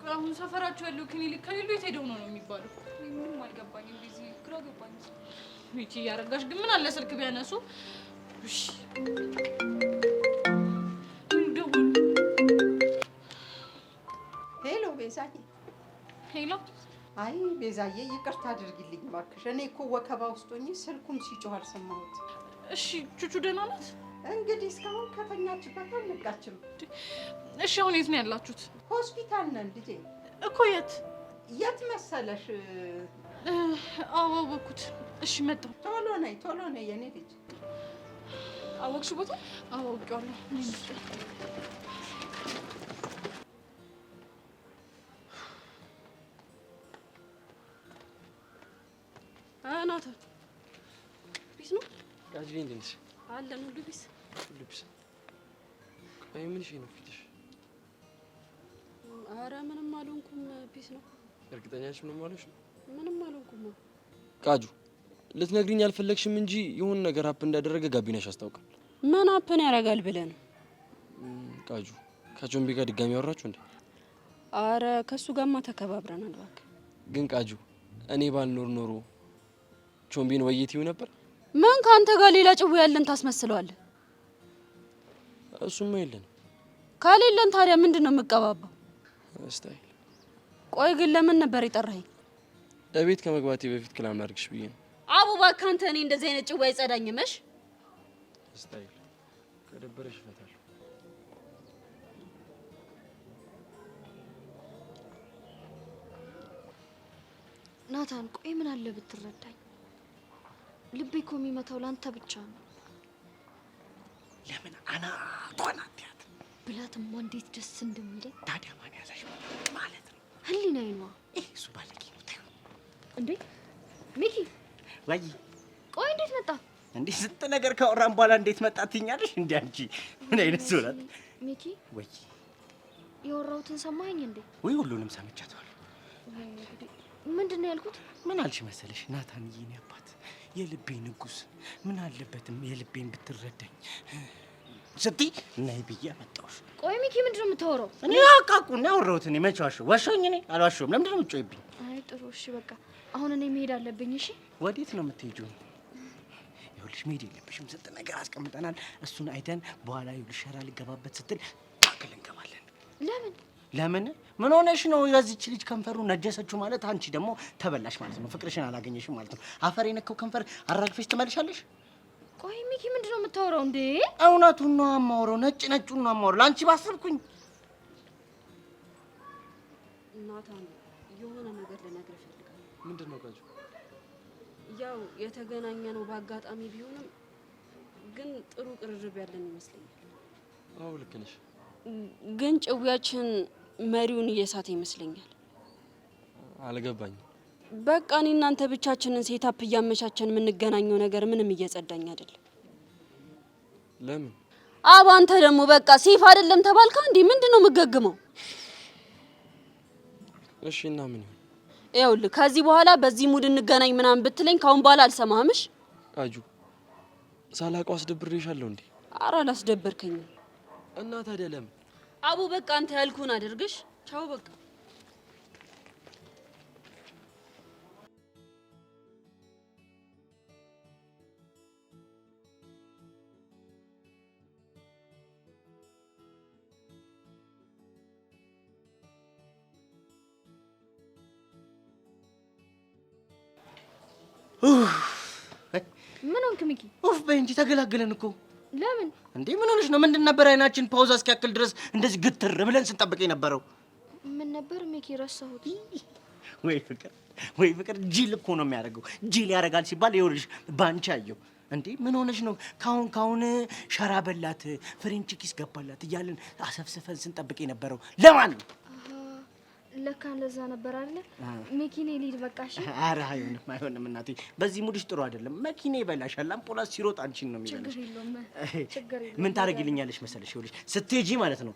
አሁን ሰፈራቸው ያለው ክሊኒክ ከሌሉ የት ሄደው ነው የሚባለው? ምንም አልገባኝም። ቢዚ ግራ ገባኝ። ሚቺ ያረጋሽ ግን ምን አለ ስልክ ቢያነሱ? እሺ ሄሎ ቤዛዬ። ሄሎ። አይ ቤዛዬ ይቅርታ አድርጊልኝ እባክሽ። እኔ እኮ ወከባ ውስጥ ሆኜ ስልኩም ሲጮህ አልሰማሁት። እሺ ቹቹ ደህና ናት? እንግዲህ እስካሁን ከተኛችበት አልነቃችም። እሺ አሁን የት ነው ያላችሁት? ሆስፒታል ነን ልጄ። እኮ የት የት መሰለሽ? አወኩት። እሺ መጣሁ። ቶሎ ነይ የኔ ልጅ። አወቅሽ ቦታ? አውቄዋለሁ። ናታ ቢስ ነው ጋጂ እንዴት አለን? ሁሉ ቢስ ቆይ ምን ነው ፊትሽ? ኧረ ምንም አልሆንኩም። ቢስ ነው። እርግጠኛ ነሽ ምንም አልሆንሽ? ምንም አልሆንኩም። ቃጁ ልትነግሪኝ አልፈለግሽም እንጂ የሆነ ነገር አፕ እንዳደረገ ጋቢናሽ አስታውቃል። ምን አፕን ያደርጋል ብለን? ቃጁ ከቾምቢ ጋር ድጋሚ አወራችሁ እንዴ? ኧረ ከሱ ጋርማ ተከባብረናል። እባክህ ግን ቃጁ እኔ ባልኖር ኖሮ ቾምቢን ወይዬትው ነበር። ምን ካንተ ጋር ሌላ ጭው ያለን ታስመስለዋለህ? እሱማ የለን። ካሌለን ታዲያ ምንድነው የምቀባባው? ስታይል። ቆይ ግን ለምን ነበር የጠራኸኝ? ለቤት ከመግባቴ በፊት ክላም ላድርግሽ ብዬ ነው። አቡ እባክህ አንተ እኔ እንደዚህ አይነት ጭው አይጸዳኝምሽ። ስታይል ከደበረሽ ፈታል። ናታን ቆይ ምን አለ ብትረዳኝ? ልቤ እኮ የሚመታው ላንተ ብቻ ነው። ለምን አናቷን አትያት ብላትማ እንዴት ደስ እንደሚለኝ። ታዲያ ማን ያዛሽ ማለት ነው? ህሊናዬ ነዋ። እሱ ባለጌ ነው። ታዩ እንዴ ሚኪ ወይ ቆይ እንዴት መጣ? እንዴ ስንት ነገር ካወራን በኋላ እንዴት መጣ ትኛለሽ? እንዴ አንቺ ምን አይነት ሰው ናት? ሚኪ ወይ ያወራሁትን ሰማኸኝ እንዴ? ወይ ሁሉንም ሰምቻለሁ። ምንድነው ያልኩት? ምን አልሽ መሰለሽ? ናታንዬ የኔ አባት የልቤ ንጉስ ምን አለበትም የልቤን ብትረዳኝ ስትይ ነይ ብዬ መጣሁሽ። ቆይ ሚኪ ምንድነው የምታወራው? እኔ አቃቁ ነው ያወራሁት። እኔ መቼ ዋሸሁኝ? እኔ አልዋሸሁም። ለምንድን ነው የምትጮይብኝ? አይ ጥሩ እሺ በቃ አሁን እኔ መሄድ አለብኝ። እሺ ወዴት ነው የምትሄጂው? ይኸውልሽ መሄድ የለብሽም። ስንት ነገር አስቀምጠናል። እሱን አይተን በኋላ ይኸውልሽ ሸራ ሊገባበት ስትል ታክል እንገባለን። ለምን ምን ሆነሽ ነው? የዚህች ልጅ ከንፈሩ ነጀሰችው ማለት አንቺ ደግሞ ተበላሽ ማለት ነው። ፍቅርሽን አላገኘሽም ማለት ነው። አፈር የነካው ከንፈር አራግፈሽ ትመልሻለሽ። ቆይ ሚኪ ምንድነው የምታወራው እንዴ? እውነቱን ነው የማወራው። ነጩን ነው የማወራው። ላንቺ ባስብኩኝ። ናታን የሆነ ነገር ልነግርህ እፈልጋለሁ። ምንድነው ቃጁ? ያው የተገናኘ ነው በአጋጣሚ ቢሆንም ግን ጥሩ ቅርርብ ያለን ይመስለኛል። አዎ ልክ ነሽ። ግን ጭውያችን መሪውን እየሳተ ይመስለኛል። አልገባኝም። በቃ እኔ እናንተ ብቻችንን ሴታፕ እያመቻቸን የምንገናኘው ነገር ምንም እየጸዳኝ አይደለም። ለምን? አባ አንተ ደግሞ በቃ ሴፍ አይደለም ተባልካ እንዴ? ምንድነው የምገግመው? እሺ እና ምን ይሁን? ይኸውልህ ከዚህ በኋላ በዚህ ሙድ እንገናኝ ምናምን ብትለኝ ካሁን በኋላ አልሰማህምሽ። ቃጁ ሳላውቀው አስደብሬሻለሁ እንዴ? ኧረ አላስደበርከኝም። እና ታዲያ ለምን? አቡ በቃ አንተ ያልኩህን አድርግሽ። ቻው በቃ። ምን ሆንክ ሚኪ? ኡፍ በይ እንጂ ተገላገለን እኮ። ለምን እንዴ ምን ሆነሽ ነው? ምንድን ነበር አይናችን ፓውዝ እስኪያክል ድረስ እንደዚህ ግትር ብለን ስንጠብቅ የነበረው? ምን ነበር ሚኪ? ረሳሁት። ወይ ፍቅር ጂል እኮ ነው የሚያደርገው። ጂል ያደርጋል ሲባል ይኸውልሽ ባንቺ አየሁ። እንዴ ምን ሆነሽ ነው? ካሁን ሸራ በላት ፍሬንች ኪስ ገባላት እያልን አሰፍስፈን ስንጠብቅ የነበረው ለማን ነው? ለካ ለዛ ነበር አይደል? መኪኔ ሊድ በቃ እሺ። ኧረ አይሆንም እናቴ፣ በዚህ ሙድሽ ጥሩ አይደለም። መኪኔ ይበላሻል። አምፖላስ ሲሮጥ አንቺን ነው የሚበላሽ። ችግር የለውም። ምን ታደርጊልኛለሽ መሰለሽ? ይኸውልሽ ስትሄጂ ማለት ነው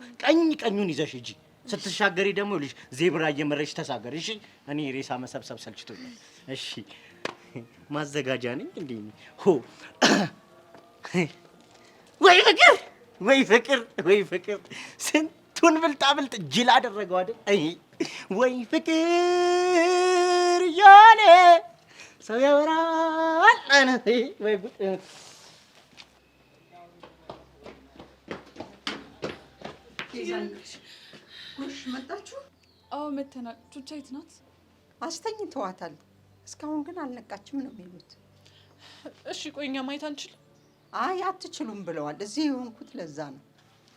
ቀኙን ይዘሽ ሂጂ። ስትሻገሪ ደግሞ ይኸውልሽ ዜብራ እየመረሽ ተሳገሪ። እሺ እኔ ሬሳ መሰብሰብ ሰልችቶኛል። እሺ ማዘጋጃ ነኝ እንዴ? ሆ ወይ ፍቅር ስንቱን ብልጣ ጅል አደረገው አይደል? ወይ ፍቅር ያለ ሰው ያወራል አይነት ወይ ጉድ ጎሽ መጣችሁ? አዎ መተናል። ቹቻ የት ናት? አስተኝተዋታል። እስካሁን ግን አልነቃችም ነው የሚሉት። እሺ ቆይ እኛ ማየት አንችልም? አይ አትችሉም ብለዋል። እዚህ የሆንኩት ለዛ ነው።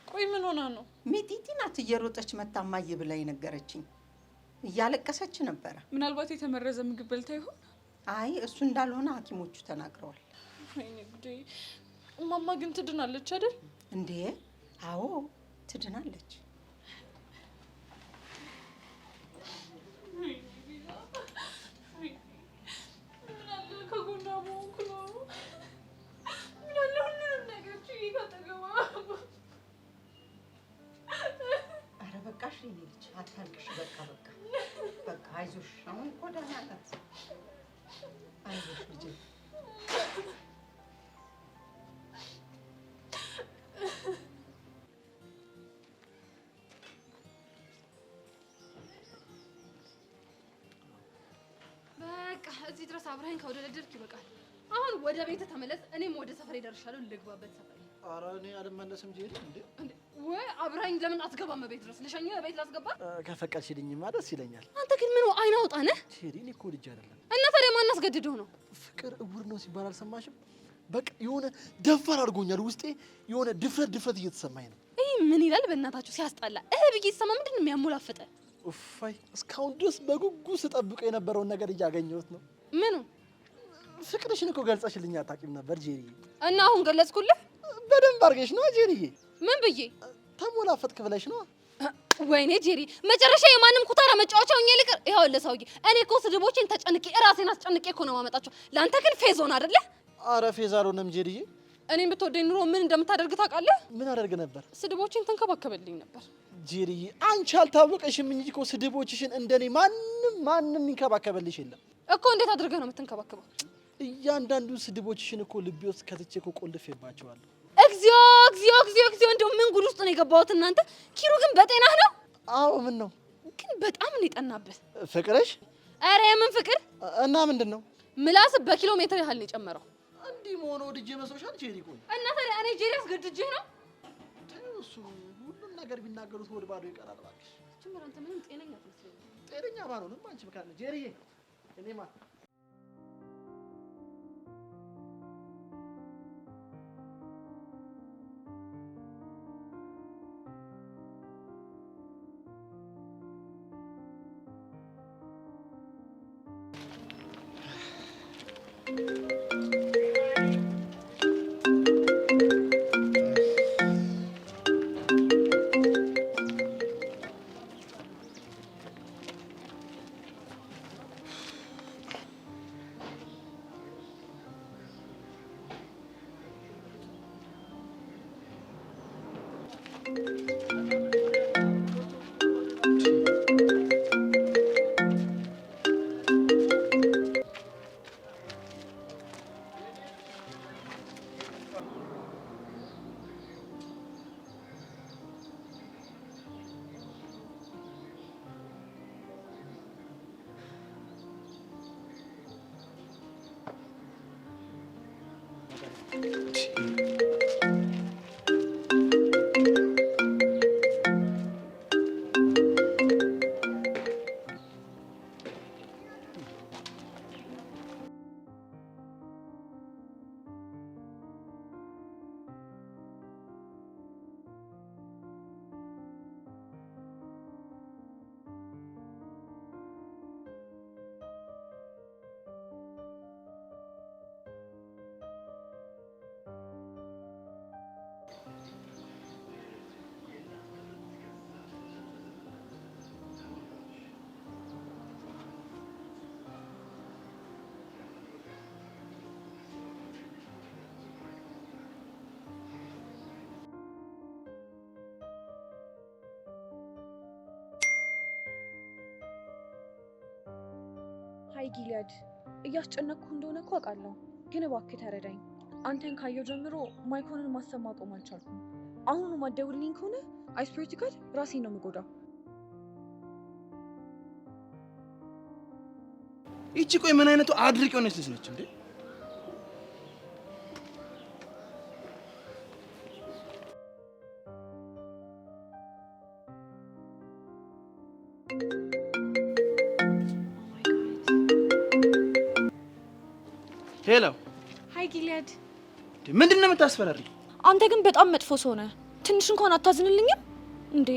ቆይ ምን ሆና ነው? ሚጢጢ ናት እየሮጠች መታ እማዬ ብላ ነገረችኝ። እያለቀሰች ነበረ። ምናልባት የተመረዘ ምግብ በልታ ይሆን? አይ እሱ እንዳልሆነ ሐኪሞቹ ተናግረዋል። ወይኔ ጉዴ። እማማ ግን ትድናለች አይደል? እንዴ? አዎ ትድናለች። በቃሽ የኔ ልጅ አታልቅሽ። በቃ አይዞሽ። አሁን እኮ ደህና ናት። አይዞሽ ልጄ። በቃ እዚህ ድረስ አብረኸኝ ከወደደድክ ይበቃል። አሁን ወደ ቤት ተመለስ። እኔም ወደ ሰፈር ደርሻለሁ። ልግባበት ሰፈር። ኧረ እኔ አልመለስም ጄሪ። እንዴ ወይ አብረኸኝ ለምን አትገባም? ቤት ድረስ ልሸኝህ? ቤት ላስገባ? ከፈቀድሽልኝማ ደስ ይለኛል። አንተ ግን ምን አይን አውጣ ነህ? ጄሪ እኔ እኮ ልጅ አይደለም። እና ታዲያ ማን አስገድዶህ ነው? ፍቅር እውር ነው ሲባል አልሰማሽም? በቃ የሆነ ደፋር አድርጎኛል። ውስጤ የሆነ ድፍረት እየተሰማኝ ነው። ይህ ምን ይላል በእናታችሁ ሲያስጠላ። ብዬ ተሰማ ምንድን ነው የሚያሞላፍጠ? ኡፋይ እስካሁን ድረስ በጉጉት ስጠብቀው የነበረውን ነገር እያገኘሁት ነው። ምኑ? ፍቅርሽን እኮ ገልጸሽልኝ አታውቂም ነበር ጄሪ። እና አሁን ገለጽኩልህ። በደንብ አድርገሽ ነው ጄሪዬ። ምን ብዬ ተሞላፈጥክ ብለሽ ነው? ወይኔ ጄሪ፣ መጨረሻ የማንም ኩታራ መጫወቻ ሆኜ ልቅር? ይኸውልህ ሰውዬ፣ እኔ እኮ ስድቦቼን ተጨንቄ ራሴን አስጨንቄ እኮ ነው ማመጣቸው። ለአንተ ግን ፌዝ ሆነ አይደለ? አረ ፌዝ አልሆነም ጄሪዬ። እኔም ብትወደኝ ኑሮ ምን እንደምታደርግ ታውቃለህ? ምን አደርግ ነበር? ስድቦቼን ተንከባከበልኝ ነበር። ጄሪዬ አንቺ አልታወቀሽም እንጂ እኮ ስድቦችሽን እንደኔ ማንም ይንከባከበልሽ የለም እኮ። እንዴት አድርገህ ነው የምትንከባከበው? እያንዳንዱ ስድቦችሽን እኮ ልቤ ውስጥ ከትቼ እኮ ቆልፌባቸዋለሁ። እግዚኦ እግዚኦ እግዚኦ እግዚኦ! እንደው ምን ጉድ ውስጥ ነው የገባሁት እናንተ። ኪሩ ግን በጤናህ ነው? አዎ። ምን ነው ግን በጣም ነው የጠናብህ። ፍቅርሽ? ኧረ የምን ፍቅር እና ምንድን ነው? ምላስ በኪሎ ሜትር ያህል ነው የጨመረው። እንዲህ መሆኑ ወድጄ መስሎሻል ጄሪ? ቆይ እና ታዲያ እኔ ጄሪ አስገድጄህ ነው? እሱ ሁሉም ነገር ቢናገሩት ወደ ባዶ ይቀራል። እባክሽ ጭምር አንተ ምንም ጤነኛ አትመስለኝም። ጤነኛ ባልሆንም አንቺ ምካለ ጄሪዬ እኔማ ሀይ ጊሊያድ፣ እያስጨነቅኩ እንደሆነ እኮ አውቃለሁ፣ ግን እባክህ ተረዳኝ። አንተን ካየው ጀምሮ ማይኮንን ማሰብ ማቆም አልቻልኩም። አሁኑ ማትደውልልኝ ከሆነ አይስፔር ቱ ጋድ ራሴን ነው የምጎዳው። ይቺ ቆይ ምን አይነቱ አድርቅ የሆነች ልጅ ነች እንዴ? ሄሎ ሃይ ጊሊያድ። ምንድን ነው የምታስፈራሪ? አንተ ግን በጣም መጥፎ ሰው ነህ። ትንሽ እንኳን አታዝንልኝም እንዴ?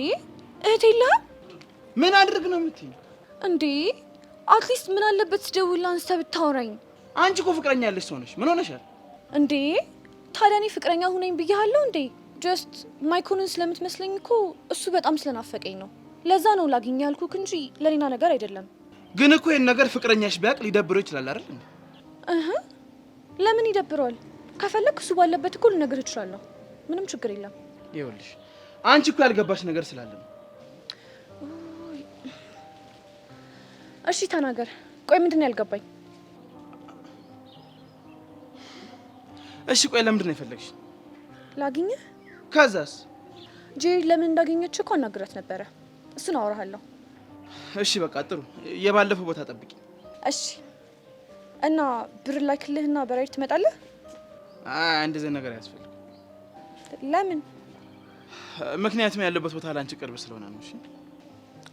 እህት የለህም? ምን አድርግ ነው የምትይኝ እንዴ? አትሊስት ምን አለበት ስደውልልህ አንስተህ ብታወራኝ። አንቺ እኮ ፍቅረኛ ያለሽ ሰው ነሽ። ምን ሆነሻል እንዴ? ታዲያ እኔ ፍቅረኛ ሁነኝ ብያለሁ እንዴ? ጀስት ማይኮንን ስለምትመስለኝ እኮ እሱ በጣም ስለናፈቀኝ ነው። ለዛ ነው ላግኝ ያልኩክ እንጂ ለሌላ ነገር አይደለም። ግን እኮ ይሄን ነገር ፍቅረኛሽ ቢያውቅ ሊደብረው ይችላል አይደል? ለምን ይደብረዋል? ከፈለክ እሱ ባለበት እኮ ልነግርህ እችላለሁ። ምንም ችግር የለም። ይኸውልሽ አንቺ እኮ ያልገባሽ ነገር ስላለ ነው። እሺ ተናገር። ቆይ ምንድን ነው ያልገባኝ? እሺ ቆይ ለምንድን ነው የፈለግሽ? ላግኝህ። ከዛስ? ጄሪ ለምን እንዳገኘች እኮ አናግራት ነበረ። እሱን አወራሃለሁ። እሺ በቃ ጥሩ። የባለፈው ቦታ ጠብቂ። እሺ። እና ብር ላክልህና በራይድ ትመጣለህ? እንደዚህ ነገር ያስፈልግ። ለምን? ምክንያቱም ያለበት ቦታ ላንቺ ቅርብ ስለሆነ ነው። እሺ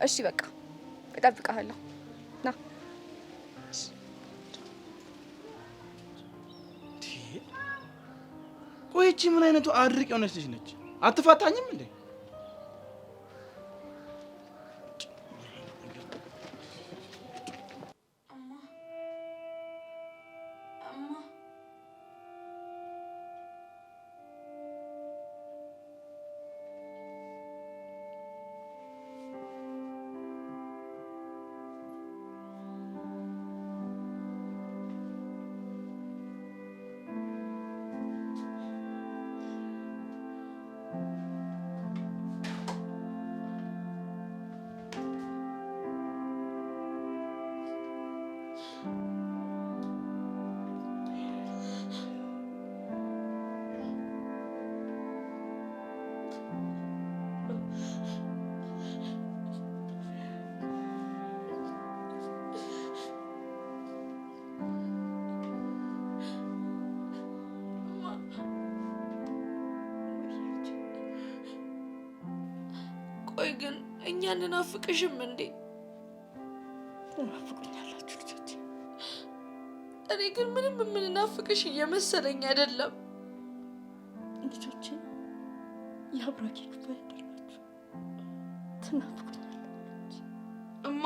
እሺ በቃ እጠብቅሃለሁ። ና። ቆይ እቺ ምን አይነቱ አድርቅ የሆነች ልጅ ነች? አትፋታኝም እንዴ? ቆይ ግን እኛ እንናፍቅሽም እንዴ? ትናፍቁኛላችሁ ልጆቼ። እኔ ግን ምንም የምንናፍቅሽ እየመሰለኝ አይደለም። ልጆቼ የአብራኬ ክፍል አይደላችሁ። ትናፍቁኛላችሁ እማ።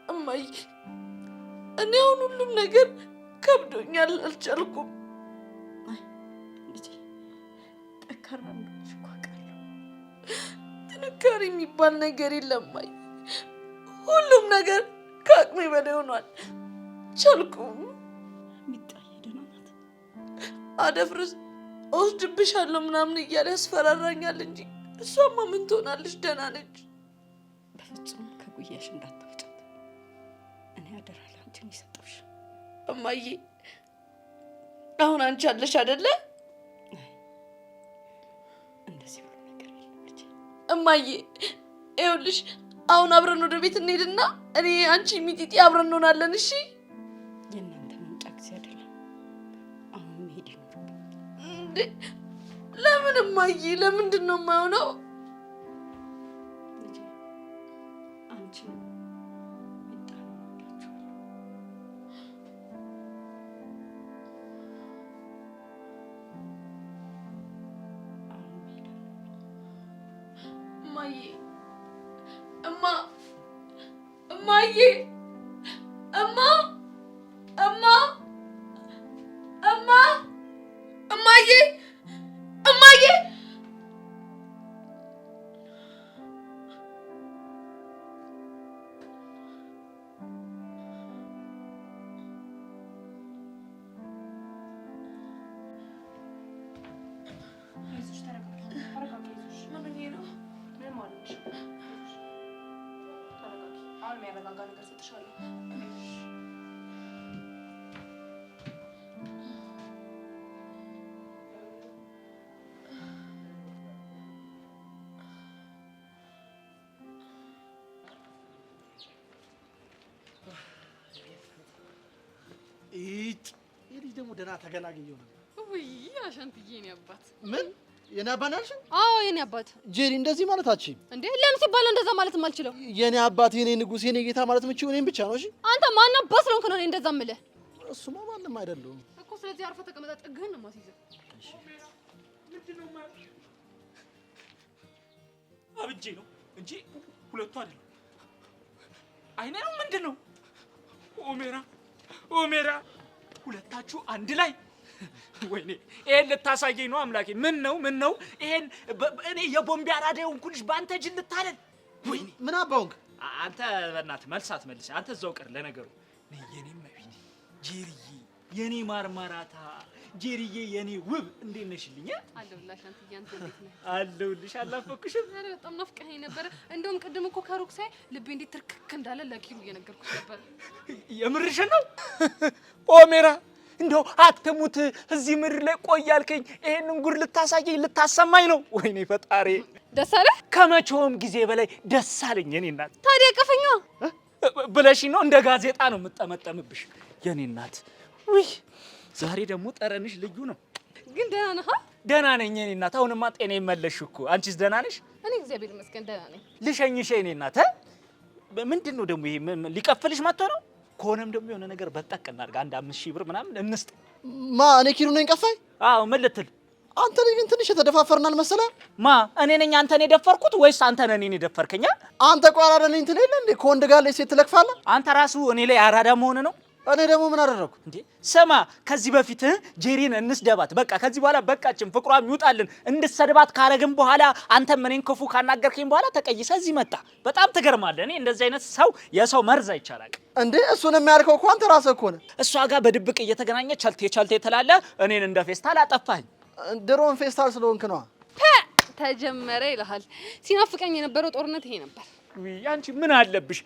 እማዬ እኔ አሁን ሁሉም ነገር ከብዶኛል፣ አልቻልኩም። ልጄ ጠንካራ እንደሆንሽ እኮ አውቃለሁ። ጥንካሬ የሚባል ነገር የለም እማዬ። ሁሉም ነገር ከአቅሜ በላይ ሆኗል፣ አልቻልኩም። ሚጣዬ ደህና ናት? አደፍርስ እወስድብሻለሁ ምናምን እያለ ያስፈራራኛል እንጂ እሷማ ምን ትሆናለች? ደህና ነች። በፍጹም ከጉያሽ እንዳታውጫት። እኔ አደራ ላንቺን ይሰጠውሽ። እማዬ አሁን አንቺ አለሽ አይደለ? እንደዚህ ብሎ ነገር የለም ልጄ። እማዬ ይኸውልሽ አሁን አብረን ወደ ቤት እንሄድና እኔ አንቺ ሚጢጢ አብረን እንሆናለን። እሺ? የእናንተ መምጫ ጊዜ አይደለም። አሁን መሄድ ይኖርብኝ። እንዴ ለምን እማዬ? ለምንድን ነው የማይሆነው? ልጄ አንቺ ሚጣን ወዳችኋል። አሁን መሄድ አለብኝ። እማዬ እማዬ እማ እማዬ እማዬ አለሽ። ተረጋጊ። አሁን የሚያረጋጋ ነገር ሰጥሻለሁ። ይህ ልጅ ደግሞ ደህና ተገላግየው ነው። ውይ አሻንትዬ የኔ አባት። ምን የኔ አባት ነሽ? አዎ የኔ አባት። ጄሪ እንደዚህ ማለታችን እንዴ ለምን ሲባል እንደዛ ማለት የማልችለው? የኔ አባት የኔ ንጉስ የኔ ጌታ ማለት የምችው እኔን ብቻ ነው። እሺ አንተ ማን አባት ስለሆንክ ነው እኔ እንደዛ የምልህ? እሱማ ማንም አይደለም እኮ። ስለዚህ አርፈህ ተቀመጣ፣ ጥግህን ነው የማስይዘው። አብጄ ነው እንጂ ሁለቱ አይደለም። አይኔ ነው ምንድን ነው? ኦሜራ ሁለታችሁ አንድ ላይ ወይኔ! ይሄን ልታሳየኝ ነው አምላኬ። ምን ነው ይሄን እኔ የቦምቤ አራዳ የሆንኩልሽ በአንተ ጅል ልታለን? ወይኔ ምን አባውንክ አንተ በእናትህ መልስ አትመልስ። አንተ እዛው ቀር። ለነገሩ የኔ መቢኔ ጄሪዬ፣ የኔ ማርማራታ ጄሪዬ፣ የኔ ውብ እንዴት ነሽልኝ? አለሁልሽ አንተዬ። አንተ እንዴት ነህ? አለሁልሽ። አላፈኩሽም? ኧረ በጣም ናፍቀኸኝ ነበረ። እንደውም ቅድም እኮ ከሩቅ ሳይ ልቤ እንዴት ትርክክ እንዳለ ለኪሩ እየነገርኩሽ ነበር። የምርሽን ነው ኦሜራ? እንደው አትሙት እዚህ ምድር ላይ ቆይ ያልከኝ ይሄንን ጉድ ልታሳየኝ ልታሰማኝ ነው? ወይኔ ፈጣሪ! ደስ አለህ? ከመቼውም ጊዜ በላይ ደስ አለኝ የኔ እናት። ታዲያ ቀፈኛ ብለሽኝ ነው እንደ ጋዜጣ ነው የምጠመጠምብሽ የኔ እናት። ውይ ዛሬ ደግሞ ጠረንሽ ልዩ ነው። ግን ደህና ነህ? ደህና ነኝ የኔ እናት። አሁንማ ጤና ይመለሽ እኮ። አንቺስ ደህና ነሽ? እኔ እግዚአብሔር ይመስገን ደህና ነኝ። ልሸኝሽ የኔ እናት። ምንድን ነው ደግሞ ይሄ? ሊቀፍልሽ መጥቶ ነው? ከሆነም ደግሞ የሆነ ነገር በጠቅ እናድርግ። አንድ 5000 ብር ምናምን እንስጥ። እኔ ኪሩ ነኝ ቀፋይ? አዎ ምን ልትል? አንተ ነኝ ግን ትንሽ የተደፋፈርናል መሰለህ። እኔ ነኝ አንተን የደፈርኩት ወይስ አንተ ነህ እኔን የደፈርከኝ? አንተ ቆይ አራዳ ነኝ ትል የለ እንዴ? ከወንድ ጋር ላይ ሴት ትለክፋለህ። አንተ ራሱ እኔ ላይ አራዳ መሆን ነው። እኔ ደግሞ ምን አደረኩ እንዴ? ስማ ከዚህ በፊት ጄሪን እንስደባት፣ በቃ ከዚህ በኋላ በቃችን፣ ፍቅሯም ይውጣልን። እንድትሰድባት ካረግን በኋላ አንተም እኔን ክፉ ካናገርከኝ በኋላ ተቀይሰ እዚህ መጣ። በጣም ትገርማለህ። እኔ እንደዚህ አይነት ሰው የሰው መርዝ አይቻላል እንዴ? እሱን የሚያልከው እኮ አንተ ራስህ እኮ ነህ። እሷ ጋር በድብቅ እየተገናኘ ቸልቴ ትላለህ። እኔን እንደ ፌስታል አጠፋኝ። ድሮን ፌስታል ስለሆንክ ነዋ። ተጀመረ ይልሃል። ሲናፍቀኝ የነበረው ጦርነት ይሄ ነበር። አንቺ ምን አለብሽ?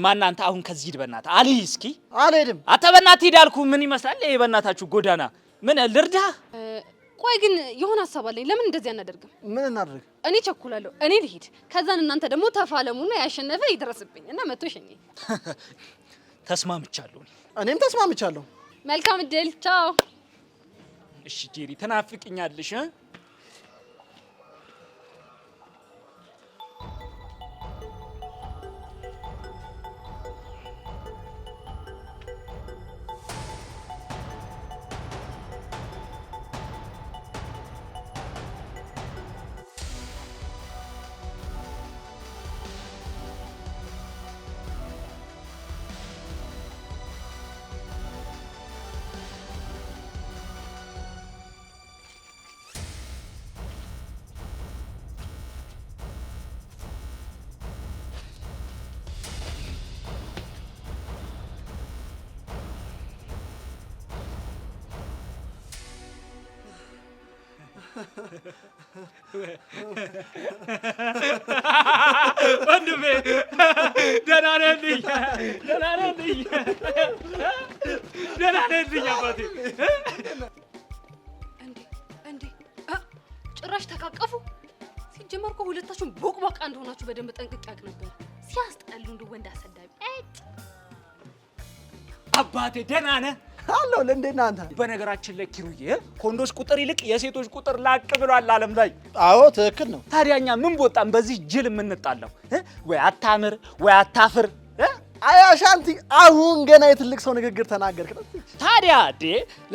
ማናንተ አሁን ከዚህ ሂድ በእናትህ። አልይ እስኪ አልሄድም። አንተ በእናትህ ሂድ አልኩህ። ምን ይመስላል ይሄ በእናታችሁ ጎዳና? ምን ልርዳ? ቆይ ግን የሆነ ሀሳብ አለኝ። ለምን እንደዚህ አናደርግም? ምን እናድርግ? እኔ ቸኩላለሁ። እኔ ልሂድ፣ ከዛን እናንተ ደግሞ ተፋለሙና ያሸነፈ ይድረስብኝ እና መጥቶ ይሸኘኝ። ተስማምቻለሁ። እኔም ተስማምቻለሁ። መልካም እድል። ቻው። እሺ ጄሪ ትናፍቅኛለሽ? ወንድሜ ደህና ነህልኝ? ደህና ነህልኝ? ደህና ነህልኝ አባቴ? እንዴ ጭራሽ ተቃቀፉ። ሲጀመር እኮ ሁለታችሁም ቦቅቧቃ እንደሆናችሁ በደንብ ጠንቅቄ አውቅ ነበር። ሲያስጠሉ እንደ ወንድ አሰዳቢ። አባቴ ደህና ነህ? አለው ለእንዴና አንተ። በነገራችን ላይ ኪሩዬ ከወንዶች ቁጥር ይልቅ የሴቶች ቁጥር ላቅ ብሏል ዓለም ላይ። አዎ ትክክል ነው። ታዲያኛ ምን ቦጣን በዚህ ጅል የምንጣለው? ወይ አታምር ወይ አታፍር። አይ አሻንቲ፣ አሁን ገና የትልቅ ሰው ንግግር ተናገርክ። ታዲያ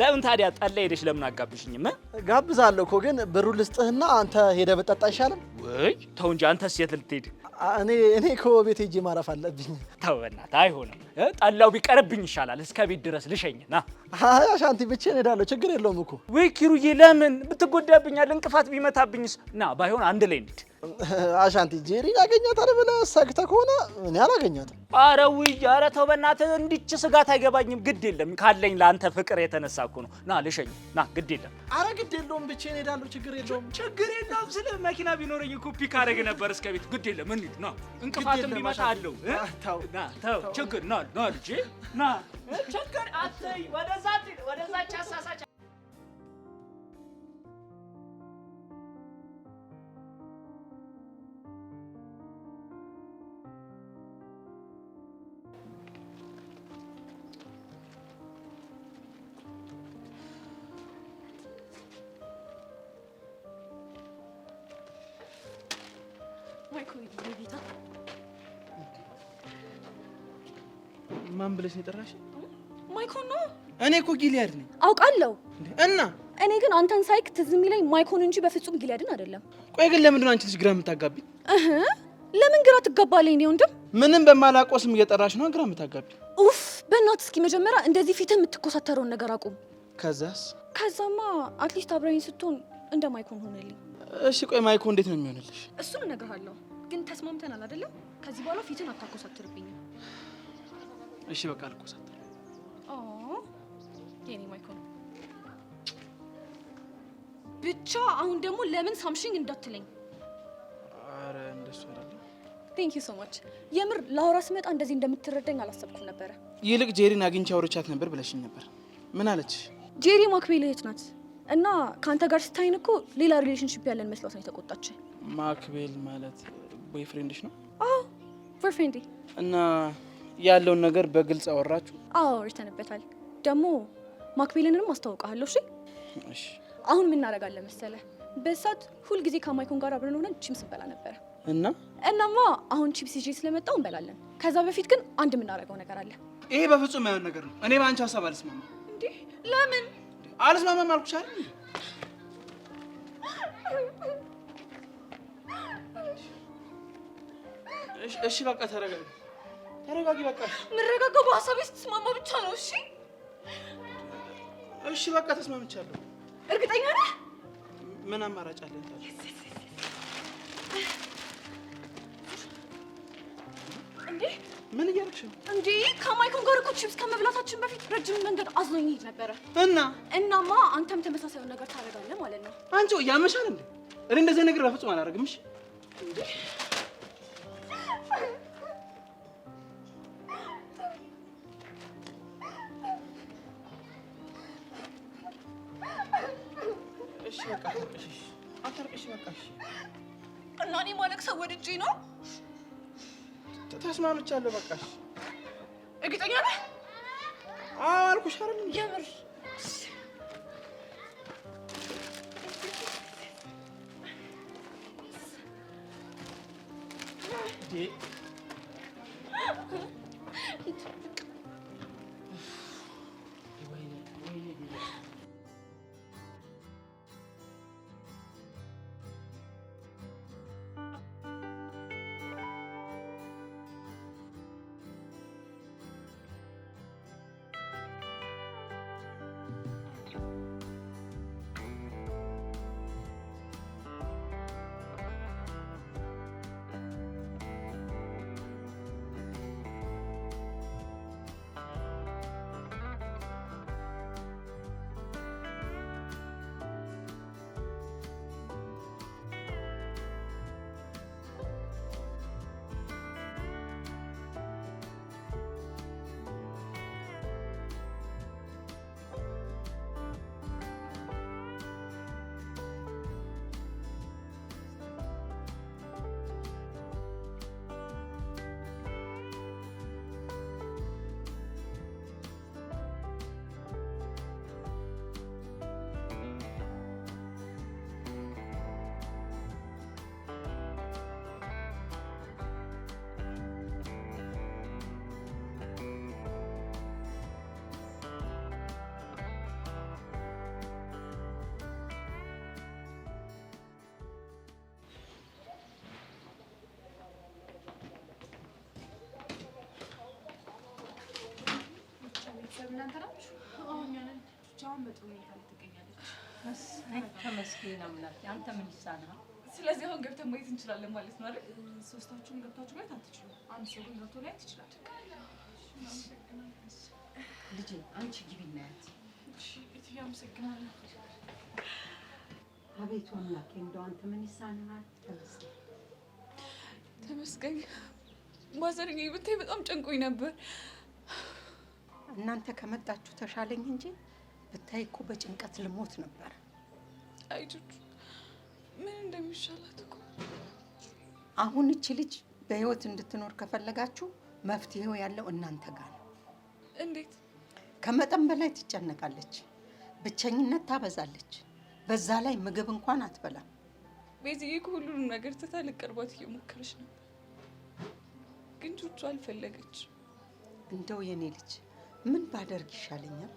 ለምን ታዲያ ጠላ ሄደሽ ለምን አጋብሽኝም? ጋብዛለሁ እኮ ግን ብሩ ልስጥህና አንተ ሄደህ ብትጠጣ አይሻልም? ወይ ተው እንጂ አንተስ የት ልትሄድ? እኔ እኮ ቤት ሄጄ ማረፍ አለብኝ። ተው በእናትህ አይሆንም። ጠላው ቢቀርብኝ ይሻላል። እስከ ቤት ድረስ ልሸኝና። አይ አሻንቲ ብቻዬን እሄዳለሁ፣ ችግር የለውም እኮ። ወይ ኪሩዬ ለምን ብትጎዳብኛል? እንቅፋት ቢመታብኝስ? ና ባይሆን አንድ ላይ እንሂድ። አሻንቲ ጄሪ ያገኛታል ብለህ ሰግተህ ከሆነ እኔ አላገኛትም። ኧረ ውይ፣ ኧረ ተው በእናትህ፣ እንዲች ስጋት አይገባኝም። ግድ የለም ካለኝ ለአንተ ፍቅር የተነሳ እኮ ነው። ና ልሸኝ፣ ና። ግድ የለም። ኧረ ግድ የለውም፣ ብቻዬን እሄዳለሁ። ችግር የለውም፣ ችግር የለውም። ስለ መኪና ቢኖረኝ እኮ ፒክ አደረግ ነበር እስከ ቤት። ግድ የለም፣ እንሂድ። ና፣ እንቅፋትም ቢመጣ አለው። ና፣ ተው፣ ችግር ና፣ ና ልጄ፣ ና። ችግር አትይ፣ ወደዛ ጫሳሳች ማን ብለሽ ነው የጠራሽ? ማይኮን ነው። እኔ እኮ ጊሊያድ ነኝ። አውቃለሁ። እና እኔ ግን አንተን ሳይክ ትዝ የሚለኝ ማይኮን እንጂ በፍጹም ጊሊያድን አይደለም። ቆይ ግን ለምንድን ነው አንቺ ልጅ ግራ የምታጋቢኝ? ለምን ግራ ትጋባለኝ? እኔ ወንድም ምንም በማላውቀው ስም እየጠራሽ ነው ግራ የምታጋቢኝ? ኡፍ! በእናትህ እስኪ መጀመሪያ እንደዚህ ፊትህ የምትኮሳተረውን ነገር አቁም። ከዛማ አትሊስት አብረኝ ስትሆን እንደ ማይኮን ሆነልኝ። እሺ ቆይ ማይኮ እንዴት ነው የሚሆንልሽ? እሱን እነግርሃለሁ። ግን ተስማምተናል አይደለም? ከዚህ በኋላ ፊትን አታኮሳትርብኝ። እሺ በቃ አልኮሳትርም። የኔ ማይኮን ብቻ አሁን ደግሞ ለምን ሳምሽኝ እንዳትለኝ። አረ እንደሱ አይደለም። ቴንክ ዩ ሶ ማች። የምር ላውራ ስመጣ እንደዚህ እንደምትረዳኝ አላሰብኩም ነበረ። ይልቅ ጄሪን አግኝቼ አውርቻት ነበር ብለሽኝ ነበር። ምን አለች? ጄሪ ማክቤል እህት ናት እና ከአንተ ጋር ስታይን እኮ ሌላ ሪሌሽንሺፕ ያለን መስሏት ነው የተቆጣች። ማክቤል ማለት ቦይፍሬንድሽ ነው? አዎ ቦይፍሬንዴ። እና ያለውን ነገር በግልጽ አወራችሁ? አዎ አውርተንበታል። ደግሞ ማክቤልንም አስተዋውቃለሁ። እሺ አሁን ምን እናደርጋለን መሰለህ? በሳት ሁል ጊዜ ከማይኮን ጋር አብረን ሆነን ቺፕስ እንበላ ነበር። እናማ አሁን ቺፕስ ይዤ ስለመጣው እንበላለን። ከዛ በፊት ግን አንድ የምናደርገው ነገር አለ። ይሄ በፍጹም የማይሆን ነገር ነው። እኔ በአንቺ ሀሳብ አልስማማም። እንዴ ለምን አልስማማም አልኩሽ አይደል? እሺ በቃ ተረጋጊ፣ በቃ የምረጋጋው በሀሳቤ ስትስማማ ብቻ ነው። እሺ በቃ ተስማምቻለሁ። እርግጠኛ ነህ? ምን አማራጭ አለን? እንዴ ምን እያደረግሽ ነው? እንዴ ከማይኮን ጋር እኮ ቺፕስ ከመብላታችን በፊት ረጅም መንገድ አዝሎኝ ሄድ ነበረ። እናማ አንተም ተመሳሳዩን ነገር ታደርጋለህ ማለት ነው። አንቺ ያመሻል እንዴ? እኔ እንደዚህ ነገር በፍጹም አላደርግም። እሺ እንዴ እና እኔ ማለቅሰው ወድጄ ነው። ተስማምቻለሁ። በቃ እርግጠኛ ነህ? አዎ አልኩሽ አይደል? የምር እናንተ ናችሁ? አዎ እኛ ነን። ብቻዋን በጥሩ ሁኔታ ላይ ትገኛለች። ተመስገን አምላክ። አንተ ምን ይሳናል? ስለዚህ አሁን ገብተን ማየት እንችላለን ማለት ነው አይደል? ሶስታችሁም ገብታችሁ ማየት አትችሉም። አንድ ሰው ግን ገብቶ ላይ ትችላል። ልጄ አንቺ ግቢ እናያት። እሺ እትዬ አመሰግናለሁ። አቤቱ አምላኬ እንደው አንተ ምን ይሳናል? ተመስገን ተመስገን። ማዘርዬ ብታይ በጣም ጨንቆኝ ነበር። እናንተ ከመጣችሁ ተሻለኝ እንጂ ብታይ እኮ በጭንቀት ልሞት ነበር። አይጆች ምን እንደሚሻላት እኮ አሁን እቺ ልጅ በህይወት እንድትኖር ከፈለጋችሁ መፍትሄው ያለው እናንተ ጋር ነው። እንዴት? ከመጠን በላይ ትጨነቃለች፣ ብቸኝነት ታበዛለች፣ በዛ ላይ ምግብ እንኳን አትበላም። ቤዚዬ ሁሉንም ነገር ትታ ልቀርባት እየሞከረች ነበር፣ ግን ቹቹ አልፈለገች። እንደው የኔ ልጅ ምን ባደርግ ይሻለኛል?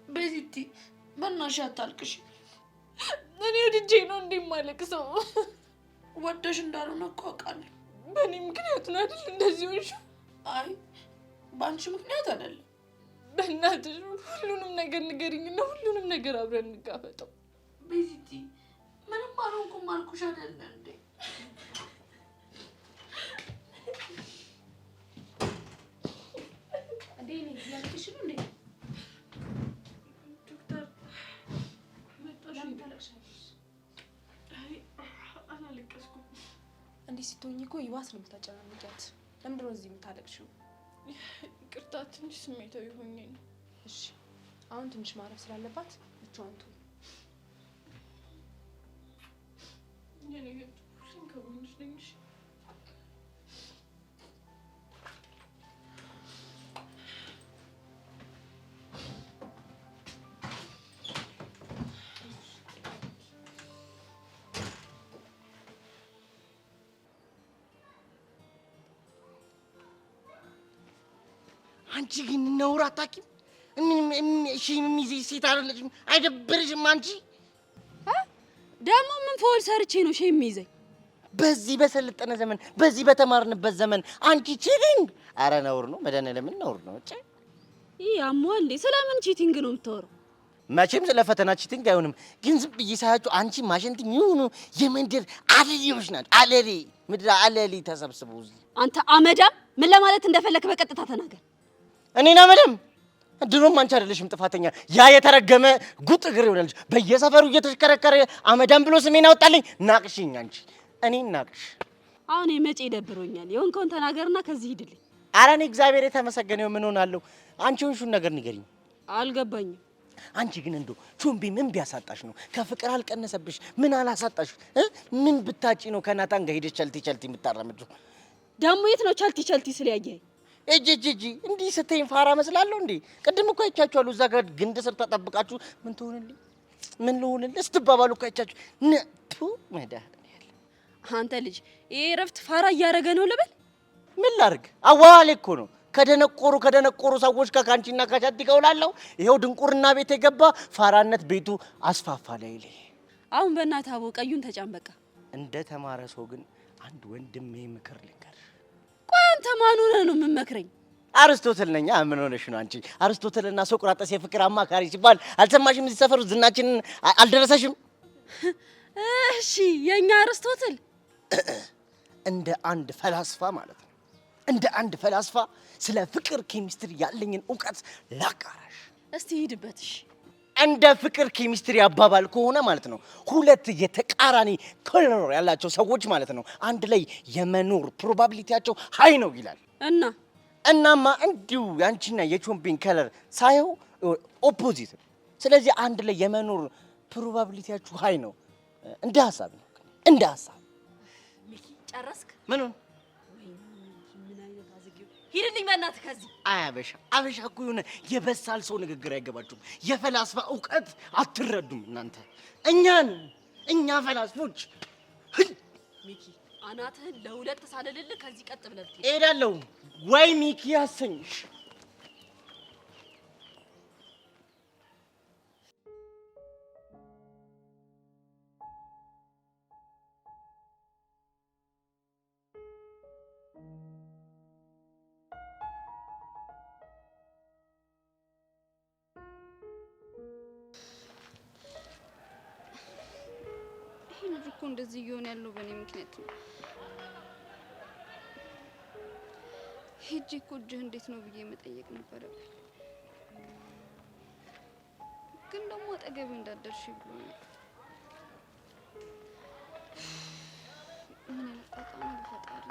ቤዚቲ በእናትሽ አታልቅሽ። እኔ ወድጄ ነው እንደማለቅሰው። ወደሽ እንዳልሆነ እኮ አውቃለሁ። በእኔ ምክንያት ነው አይደል እንደዚህ ሆንሽ? አይ በአንቺ ምክንያት አይደለም። በእናትሽ ሁሉንም ነገር ንገሪኝና ሁሉንም ነገር አብረን እንጋፈጠው። ቤዚቲ ምንም አልሆንኩም አልኩሽ አይደለ እንዴ? እንዴ ያልኩሽ ነው እንዴ? ዶክተር መጣሽ ታለቅሻለሽ? አይ አላለቀስኩም። እንዲህ ስትሆኚ እኮ ይባስ ነው የምታጨናንቂያት። ለምንድን ነው እዚህ የምታለቅሽው? ይቅርታ ትንሽ ስሜታዊ ሆኜ ነው። እሺ አሁን ትንሽ ማረፍ ስላለባት ብቻዋን ትሁን። የኔ እህት ሁሌም ከጎንሽ ነኝ። እሺ አንቺ ግን ነውር አታውቂም? እሺ ሚዜ ሴት አይደለሽም? አይደብርሽም አንቺ? ደግሞ ምን ፎል ሰርቼ ነው ሼም የሚይዘኝ? በዚህ በሰለጠነ ዘመን በዚህ በተማርንበት ዘመን አንቺ ቺቲንግ! አረ ነውር ነው፣ መድኃኒዓለምን ነውር ነው። እጪ ይሄ አሟል እንዴ? ስለምን ቺቲንግ ነው የምታወራው? መቼም ስለ ፈተና ቺቲንግ አይሆንም። ግን ዝም ብዬ ሳያችሁ አንቺ ማሸንት የሚሆኑ የመንደር አለሌዎች ናቸው። አለሌ ምድር አለሌ ተሰብስበው እዚህ። አንተ አመዳም ምን ለማለት እንደፈለክ በቀጥታ ተናገር። እኔና መደም ድሮም አንቺ አይደለሽም ጥፋተኛ። ያ የተረገመ ጉጥ እግር ይሆናል በየሰፈሩ እየተሽከረከረ አመዳም ብሎ ስሜን አወጣልኝ። ናቅሽኝ አንቺ፣ እኔን ናቅሽ። አሁን የመጪ ይደብሮኛል። የሆንከውን ተናገርና ከዚህ ሂድልኝ። ኧረ እኔ እግዚአብሔር የተመሰገነው ምን ሆናለሁ? አንቺ ሆንሹን ነገር ንገሪኝ። አልገባኝም። አንቺ ግን እንደው ቾምቤ ምን ቢያሳጣሽ ነው? ከፍቅር አልቀነሰብሽ? ምን አላሳጣሽ? ምን ብታጪ ነው ከናታን ጋር ሄደሽ ቸልቲ ቸልቲ የምታራምጂው? ደግሞ የት ነው ቸልቲ ቸልቲ ስለያየኝ? እጂ እንዲህ ስትይኝ ፋራ መስላለሁ እንዴ? ቅድም እኮ አይቻችኋለሁ። እዛ ጋር ግንድ ስር ተጠብቃችሁ ምን ትሆንልኝ ምን ልሆንልህ ስትባባሉ እኮ አይቻችሁ ነቱ መድኃኒዓለም። አንተ ልጅ ይሄ እረፍት ፋራ እያደረገ ነው ልበል? ምን ላድርግ? አዋዋሌ እኮ ነው። ከደነቆሩ ሰዎች ጋር ካንቺና ካቻቲ ጋውላለሁ። ይሄው ድንቁርና ቤት የገባ ፋራነት ቤቱ አስፋፋ ላይ ላይ። አሁን በእናትህ አቦ ቀዩን ተጫን በቃ። እንደ ተማረ ሰው ግን አንድ ወንድሜ ምክር ልንገር። ቆይ አንተ ማን ሆነህ ነው የምመክረኝ? አርስቶትል ነኝ። ምን ሆነሽ ነው አንቺ? አርስቶትልና ሶቅራጠስ የፍቅር አማካሪ ሲባል አልሰማሽም? እዚህ ሰፈሩ ዝናችንን አልደረሰሽም? እሺ የኛ አርስቶትል እንደ አንድ ፈላስፋ ማለት ነው። እንደ አንድ ፈላስፋ ስለ ፍቅር ኬሚስትሪ ያለኝን እውቀት ላጋራሽ። እስቲ ሂድበት። እሺ እንደ ፍቅር ኬሚስትሪ አባባል ከሆነ ማለት ነው ሁለት የተቃራኒ ከለር ያላቸው ሰዎች ማለት ነው አንድ ላይ የመኖር ፕሮባቢሊቲያቸው ሃይ ነው ይላል። እናማ እንዲሁ ያንቺና የቾምፒን ከለር ሳየው ኦፖዚት። ስለዚህ አንድ ላይ የመኖር ፕሮባቢሊቲያችሁ ሃይ ነው። እንደ ሐሳብ ነው እንደ ሐሳብ። ሚኪ ጨረስክ? ምኑን? ምን አይነት አዝጊው ሂድልኝ በእናትህ ከዚህ። አበሻ እኮ የሆነ የበሳል ሰው ንግግር አይገባችሁም። የፈላስፋ እውቀት አትረዱም እናንተ። እኛ ፈላስፎች ሚኪ አናትህን ለሁለት ተሳለልልህ። ከዚህ ቀጥ ብለህ ብትሄድ እሄዳለሁ ወይ ሚኪ ያሰኝሽ። እንደዚህ እየሆነ ያለው በእኔ ምክንያት ነው። ሄጄ እኮ እጅህ እንዴት ነው ብዬ መጠየቅ ነበረብኝ፣ ግን ደግሞ አጠገቤ እንዳደርሽ ብሎኛል። ምን ያጣጣም በፈጣሪ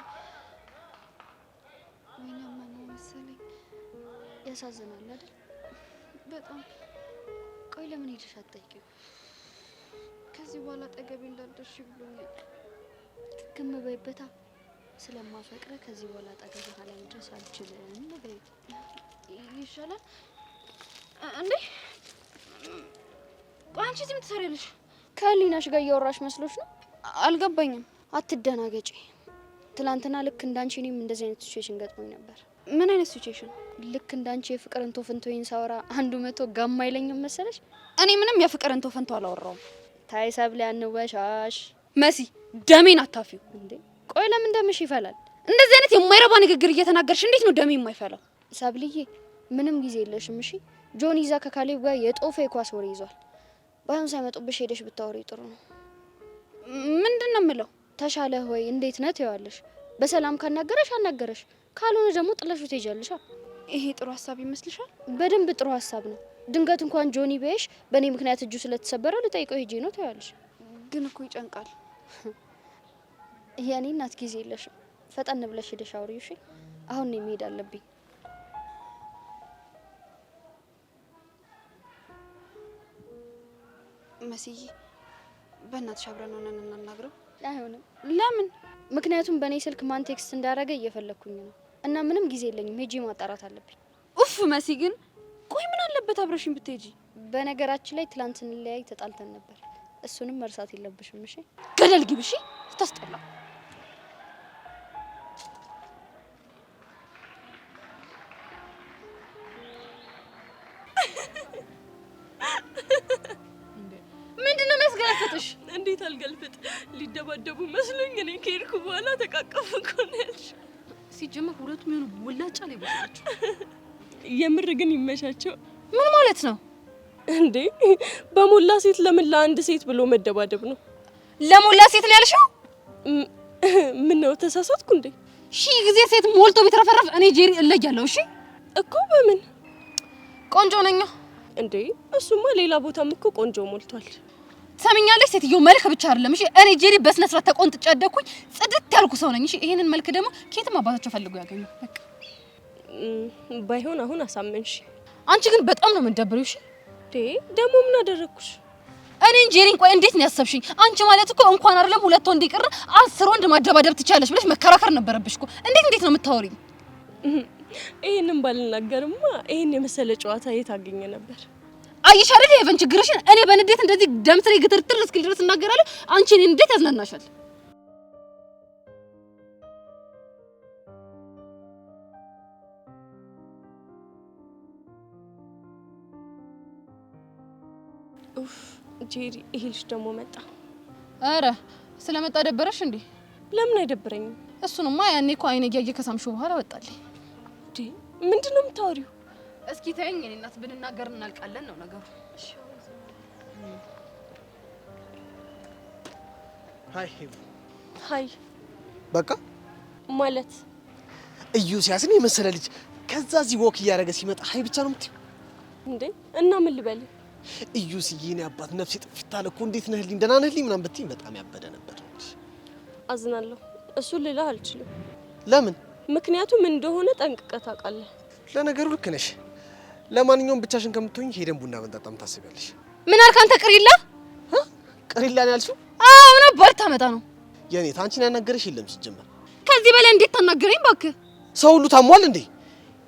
ወይኔ አማማው መሰለኝ። ያሳዝናል አይደል? በጣም ቆይ ለምን ሄደሽ አትጠይቂው? ከዚህ በኋላ አጠገቤ እንዳደርሽ ብሎኛል። ግም በይበታ ስለማፈቅረ ከዚህ በኋላ አጠገቤ ላይ መድረስ አልችልም በይ ይሻላል እንዴ? ቆይ አንቺ እዚህ ምን ትሰሪያለሽ? ከህሊናሽ ጋር እያወራሽ መስሎሽ ነው? አልገባኝም። አትደናገጪ። ትላንትና ልክ እንዳንቺ እኔም እንደዚህ አይነት ሲቹዌሽን ገጥሞኝ ነበር። ምን አይነት ሲቹዌሽን? ልክ እንዳንቺ የፍቅር እንቶ ፈንቶዬን ሳወራ 100 ጋማ አይለኝም መሰለሽ? እኔ ምንም የፍቅር እንቶ ፈንቶ አላወራውም። ታይ ሰብለ አንወሻሽ መሲ፣ ደሜን አታፊው እንዴ! ቆይ ለምን ደምሽ ይፈላል? እንደዚህ አይነት የማይረባ ንግግር እየተናገርሽ እንዴት ነው ደሜ የማይፈላው? ሰብልዬ ምንም ጊዜ የለሽም እሺ። ጆን ይዛ ከካሌብ ጋር የጦፈ የኳስ ወሬ ይዟል። ባይሆን ሳይመጡብሽ ሄደሽ ብታወሪ ጥሩ ነው። ምንድነው የምለው? ተሻለ ሆይ እንዴት ነህ ትይዋለሽ። በሰላም ካናገረሽ አናገረሽ፣ ካልሆነ ደግሞ ጥለሽው ትሄጃለሽ። ይሄ ጥሩ ሀሳብ ይመስልሻል? በደንብ ጥሩ ሀሳብ ነው። ድንገት እንኳን ጆኒ በይሽ በእኔ ምክንያት እጁ ስለተሰበረ ልጠይቀው ሄጄ ነው ትያለሽ። ግን እኮ ይጨንቃል። የኔ እናት ጊዜ የለሽም። ፈጠን ብለሽ ሄደሽ አውሪው እሺ። አሁን ነው መሄድ አለብኝ። መስዬ በእናትሽ አብረን ሆነን እናናግረው። አይሆንም። ለምን? ምክንያቱም በእኔ ስልክ ማን ቴክስት እንዳደረገ እየፈለኩኝ ነው እና ምንም ጊዜ የለኝም። ሄጄ ማጣራት አለብኝ። ኡፍ መሲ ግን ቆይ ምን አለበት አብረሽኝ ብትሄጂ? በነገራችን ላይ ትላንት እንለያይ ተጣልተን ነበር። እሱንም መርሳት የለብሽም እሺ። ገደል ግቢ እሺ። ታስጠላ። ምንድነው የሚያስገለፍጥሽ? እንዴት አልገልፍጥ? ሊደባደቡ መስሎኝ እኔ ከሄድኩ በኋላ ተቃቀፉ እኮ ነው ያልሽ። ሲጀመር ሁለቱም የሆኑ ወላጫ ላይ ቦታቸው። የምር ግን ይመሻቸው። ምን ማለት ነው እንዴ? በሞላ ሴት ለምን ለአንድ ሴት ብሎ መደባደብ ነው? ለሞላ ሴት ነው ያልሽው? ምን ነው ተሳሳትኩ እንዴ? ሺህ ጊዜ ሴት ሞልቶ ቢትረፈረፍ እኔ ጄሪ እለያለሁ። እሺ እኮ በምን ቆንጆ ነኝ እንዴ? እሱማ ሌላ ቦታም እኮ ቆንጆ ሞልቷል። ሰምኛለሽ? ሴትዮ መልክ ብቻ አይደለም። እሺ እኔ ጄሪ በስነ ስርዓት ተቆንጥጬ ያደኩኝ ጽድት ያልኩ ሰው ነኝ። እሺ ይሄንን መልክ ደግሞ ከየትም አባታቸው ፈልገው ያገኙ። በቃ ባይሆን አሁን አሳመንሽ። አንቺ ግን በጣም ነው የምትደብሪው። እሺ ደግሞ ምን አደረኩሽ? እኔን ጄሪን ቆይ እንዴት ነው ያሰብሽኝ? አንቺ ማለት እኮ እንኳን አይደለም 2 ወንድ ይቅር 10 ወንድ ማደባደብ ትቻለሽ ብለሽ መከራከር ነበረብሽ እኮ። እንዴት ነው የምታወሪኝ? ይሄንን ባልናገርማ ይሄን የመሰለ ጨዋታ የት አገኘ ነበር? አይሽ አይደል የቨን ችግርሽን። እኔ በንዴት እንደዚህ ደምትሬ ግትርትር እስኪል ድረስ እናገራለሁ። አንቺ እኔን እንዴት ያዝናናሻል? ኡፍ ጄሪ፣ ይሄ ልጅ ደግሞ መጣ። አረ ስለመጣ ደበረሽ እንዴ? ለምን አይደብረኝም? እሱንማ ያኔ እኮ አይኔ እያየ ከሳምሽው በኋላ ወጣልኝ። ምንድነው የምታወሪው? እስኪ ተይኝ። እኔ እናት ብንናገር እናልቃለን ነው ነገሩ። ሃይ ሄቭ። ሃይ በቃ ማለት እዩ ሲያስን የመሰለ ልጅ ከዛ እዚህ ወክ እያደረገ ሲመጣ ሃይ ብቻ ነው የምትይው እንዴ? እና ምን ልበል? እዩስዬ የኔ አባት ነፍሴ ጥፍት አለ እኮ እንዴት ነህልኝ ደህና ነህልኝ ምናምን ብትይኝ በጣም ያበደ ነበር። አዝናለሁ። እሱን ልልህ አልችልም። ለምን? ምክንያቱም እንደሆነ ጠንቅቀህ ታውቃለህ። ለነገሩ ልክ ነሽ። ለማንኛውም ብቻሽን ከምትሆኝ ሄደን ቡና ብንጠጣም ታስቢያለሽ? ምን አልክ አንተ ቅሪላ? ቅሪላ ነው ያልሽው? አዎ ምን አባል ታመጣ ነው? የኔ ታንቺን ያናገረሽ የለም ሲጀመር። ከዚህ በላይ እንዴት ታናገረኝ እባክህ? ሰው ሁሉ ታሟል እንዴ?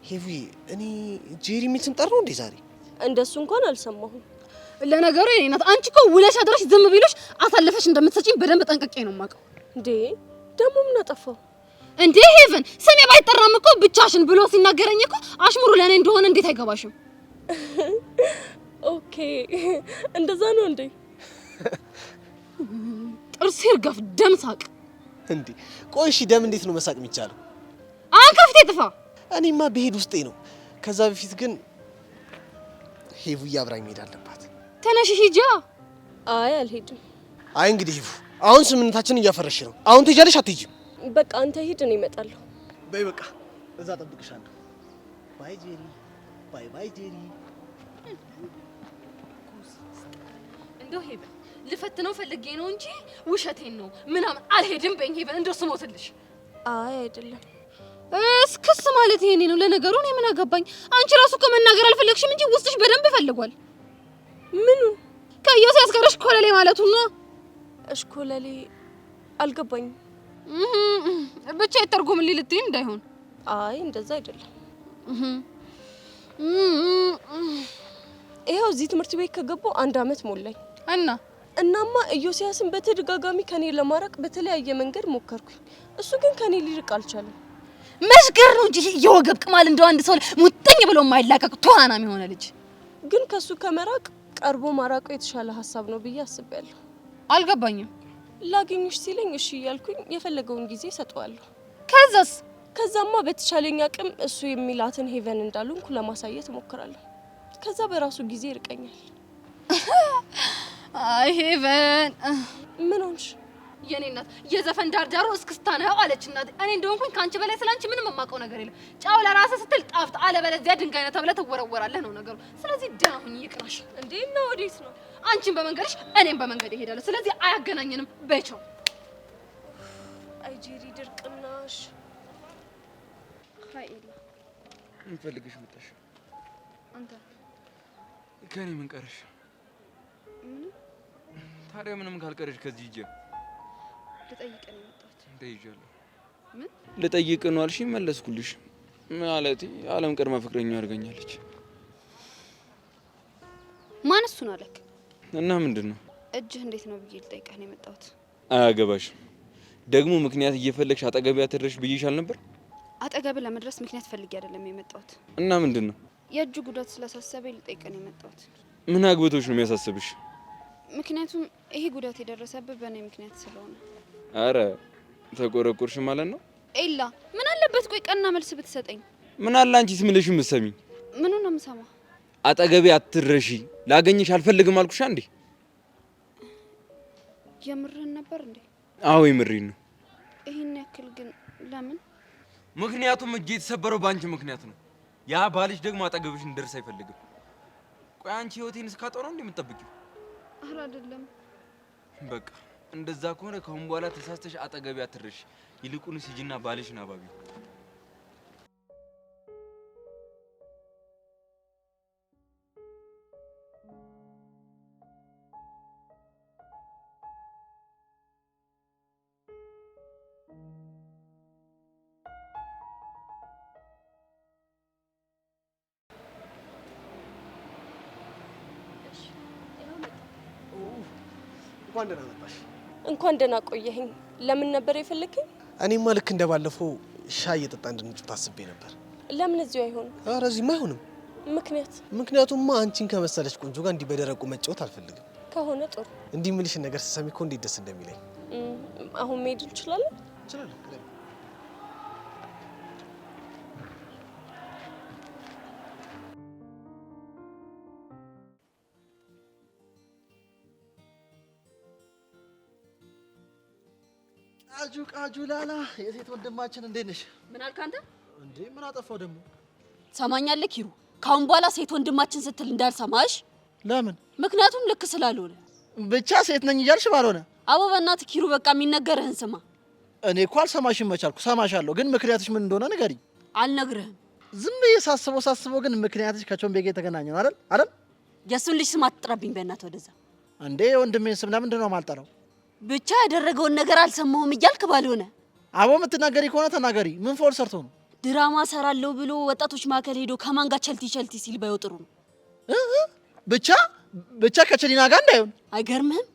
ሄቪ እኔ ጄሪ የሚል ስም ጠራው እንዴ ዛሬ? እንደሱ እንኳን አልሰማሁም። ለነገሩ የኔ እናት አንቺ እኮ ውለሽ አድረሽ ዝም ቢሉሽ አሳልፈሽ እንደምትሰጪኝ በደንብ ጠንቅቄ ነው የማውቀው። እንዴ ደግሞ ምን አጠፋው እንዴ? ሄቨን ስሜ ባይጠራም እኮ ብቻሽን ብሎ ሲናገረኝ እኮ አሽሙሩ ለኔ እንደሆነ እንዴት አይገባሽም? ኦኬ እንደዛ ነው እንዴ? ጥርስ ይርገፍ ደም ሳቅ እንዴ። ቆይ እሺ ደም እንዴት ነው መሳቅ የሚቻለው? አንከፍቴ ጥፋ። እኔማ በሄድ ውስጤ ነው። ከዛ በፊት ግን ሄቡ አብራኝ መሄድ አለባት። ተነሽ ሂጂ። አይ አልሄድም። አይ እንግዲህ ሄቡ አሁን ስምምነታችንን እያፈረሽ ነው። አሁን ትሄጃለሽ አትሄጂም? በቃ አንተ ሂድ እኔ እመጣለሁ። በይ በቃ እዛ ጠብቅሻለሁ። ባይ ጄሪ። ባይ ባይ ጄሪ። እንደው ሄቨን ልፈትነው ፈልጌ ነው እንጂ ውሸቴን ነው ምናምን አልሄድም በኝ። ሄቨን እንደው ስሞትልሽ። አይ አይደለም እስክስ ማለት ይሄኔ ነው። ለነገሩ እኔ ምን አገባኝ? አንቺ ራሱ እኮ መናገር አልፈለግሽም እንጂ ውስጥሽ በደንብ ፈልጓል። ምኑ? ከዮሴ ያስቀረሽ ኮለሌ ማለቱ ነው። እሽኮለሌ አልገባኝም። ብቻ ይተርጉምልኝ ልትይ እንዳይሆን። አይ እንደዛ አይደለም። ይሄው እዚህ ትምህርት ቤት ከገባሁ 1 አመት ሞላኝ። እናማ ኢዮስያስን በተደጋጋሚ ከኔ ለማራቅ በተለያየ መንገድ ሞከርኩኝ። እሱ ግን ከኔ ሊርቅ አልቻለም። መስገር ነው እንጂ የወገብ ቅማል እንደው አንድ ሰው ሙጥኝ ብሎ የማይላቀቅ ተዋናም የሆነ ልጅ ግን ከሱ ከመራቅ ቀርቦ ማራቁ የተሻለ ሀሳብ ነው ብዬ አስቤያለሁ። አልገባኝም። ላገኝሽ ሲለኝ እሺ ያልኩኝ የፈለገውን ጊዜ ሰጠዋለሁ። ከዛማ በተቻለኝ አቅም እሱ የሚላትን ሄቨን እንዳሉንኩ ለማሳየት እሞክራለሁ። ከዛ በራሱ ጊዜ ይርቀኛል። አይ ሄቨን ምን ሆንሽ? የኔ እናት የዘፈን ዳርዳሩ እስክስታ ነው አለች እናት። እኔ እንደሆንኩኝ ካንቺ በላይ ስላንቺ ምንም የማውቀው ነገር የለም። ጫው ለራስህ ስትል ጣፍጥ፣ አለበለዚያ ድንጋይ ነህ ተብለህ ትወረወራለህ ነው ነገሩ። ስለዚህ ደህና ሁኚ፣ ይቅናሽ። እንዴ እና ወዴት ነው? አንቺን በመንገድሽ እኔም በመንገድ እሄዳለሁ። ስለዚህ አያገናኘንም። በቻው። አይ ጄሪ ድርቅናሽ። ሃይ ኤላ። ምን ፈልገሽ መጣሽ? አንተ ከኔ ምን ቀረሽ? ታዲያ ምንም ካልቀረሽ ከዚህ ሂጂ። ልጠይቅ ነው የመጣሁት። እንደይጃለሁ። ምን ልጠይቅ ነው አልሽኝ? መለስኩልሽ። ማለቴ ዓለም ቀድማ ፍቅረኛ አድርገኛለች። ማን እሱን አለክ? እና ምንድነው? እጅህ እንዴት ነው ብዬ ልጠይቅህ ነው የመጣሁት። አያገባሽም። ደግሞ ምክንያት እየፈለግሽ አጠገብ ያተረሽ ብዬሻል ነበር። አጠገብ ለመድረስ ምክንያት ፈልጌ አይደለም የመጣሁት። እና ምንድነው? የእጁ ጉዳት ስላሳሰበኝ ልጠይቅህ ነው የመጣሁት። ምን አግብቶሽ ነው የሚያሳስብሽ? ምክንያቱም ይሄ ጉዳት የደረሰብህ በእኔ ምክንያት ስለሆነ። አረ ተቆረቆርሽ ማለት ነው። ኤላ ምን አለበት ቆይ ቀና መልስ ብትሰጠኝ። ምን አለ አንቺስ ምልሽ የምትሰሚኝ? ምኑን ነው የምሰማው? አጠገቤ አትረሺ፣ ላገኝሽ አልፈልግም አልኩሽ እንዴ። የምርህን ነበር እንዴ? አዎ የምሬን ነው። ይሄን ያክል ግን ለምን? ምክንያቱም እጄ የተሰበረው ባንቺ ምክንያት ነው። ያ ባልሽ ደግሞ አጠገብሽ እንድደርስ አይፈልግም። ቆይ አንቺ ህይወቴን እስካጣው ነው እንደምትጠብቂው? አረ አይደለም። በቃ እንደዛ ከሆነ ከአሁን በኋላ ተሳስተሽ አጠገቤ አትረሺ። ይልቁንስ ሂጂና ባልሽን አባቢው። እንኳን ደህና መጣሽ። እንኳን ደህና ቆየኸኝ። ለምን ነበር የፈለከኝ? እኔማ ልክ እንደባለፈው ሻይ እየጠጣ እንድንጫወት አስቤ ነበር። ለምን እዚሁ አይሆንም? ኧረ እዚህማ አይሆንም። ምክንያቱማ አንቺን ከመሰለች ቆንጆ ጋር እንዲህ በደረቁ መጫወት አልፈልግም። ከሆነ ጥሩ። እንዲህ የምልሽን ነገር ስሰሚ እኮ እንዴት ደስ እንደሚለኝ። አሁን መሄድ እንችላለን? እንችላለን። ቃጁ ላላ የሴት ወንድማችን እንዴት ነሽ? ምን አልክ አንተ? እንዴ ምን አጠፋው ደግሞ? ሰማኛለህ ኪሩ፣ ካሁን በኋላ ሴት ወንድማችን ስትል እንዳልሰማሽ። ለምን? ምክንያቱም ልክ ስላልሆነ ብቻ ሴት ነኝ እያልሽ ባልሆነ አቦ በእናትህ ኪሩ በቃ የሚነገርህን ስማ። እኔ እኮ አልሰማሽም መቻልኩ ሰማሻለሁ፣ ግን ምክንያትሽ ምን እንደሆነ ንገሪኝ። አልነግርህም። ዝም ብዬ ሳስበው ግን ምክንያትሽ ከቾምቤ ጋር የተገናኘ ነው አይደል? የእሱን ልጅ ስም አትጥራብኝ በእናትህ ወደዛ። እንዴ ወንድሜን ስም ለምንድን ነው የማልጠራው? ብቻ ያደረገውን ነገር አልሰማሁም እያልክ ባልሆነ አቦ የምትናገሪ ከሆነ ተናገሪ። ምን ፎል ሰርቶ ነው? ድራማ ሰራለሁ ብሎ ወጣቶች ማዕከል ሄዶ ከማን ጋር ቸልቲ ሲል ባየው ጥሩ ነው። ብቻ ከቸሊና ጋር እንዳይሆን። አይገርምህም?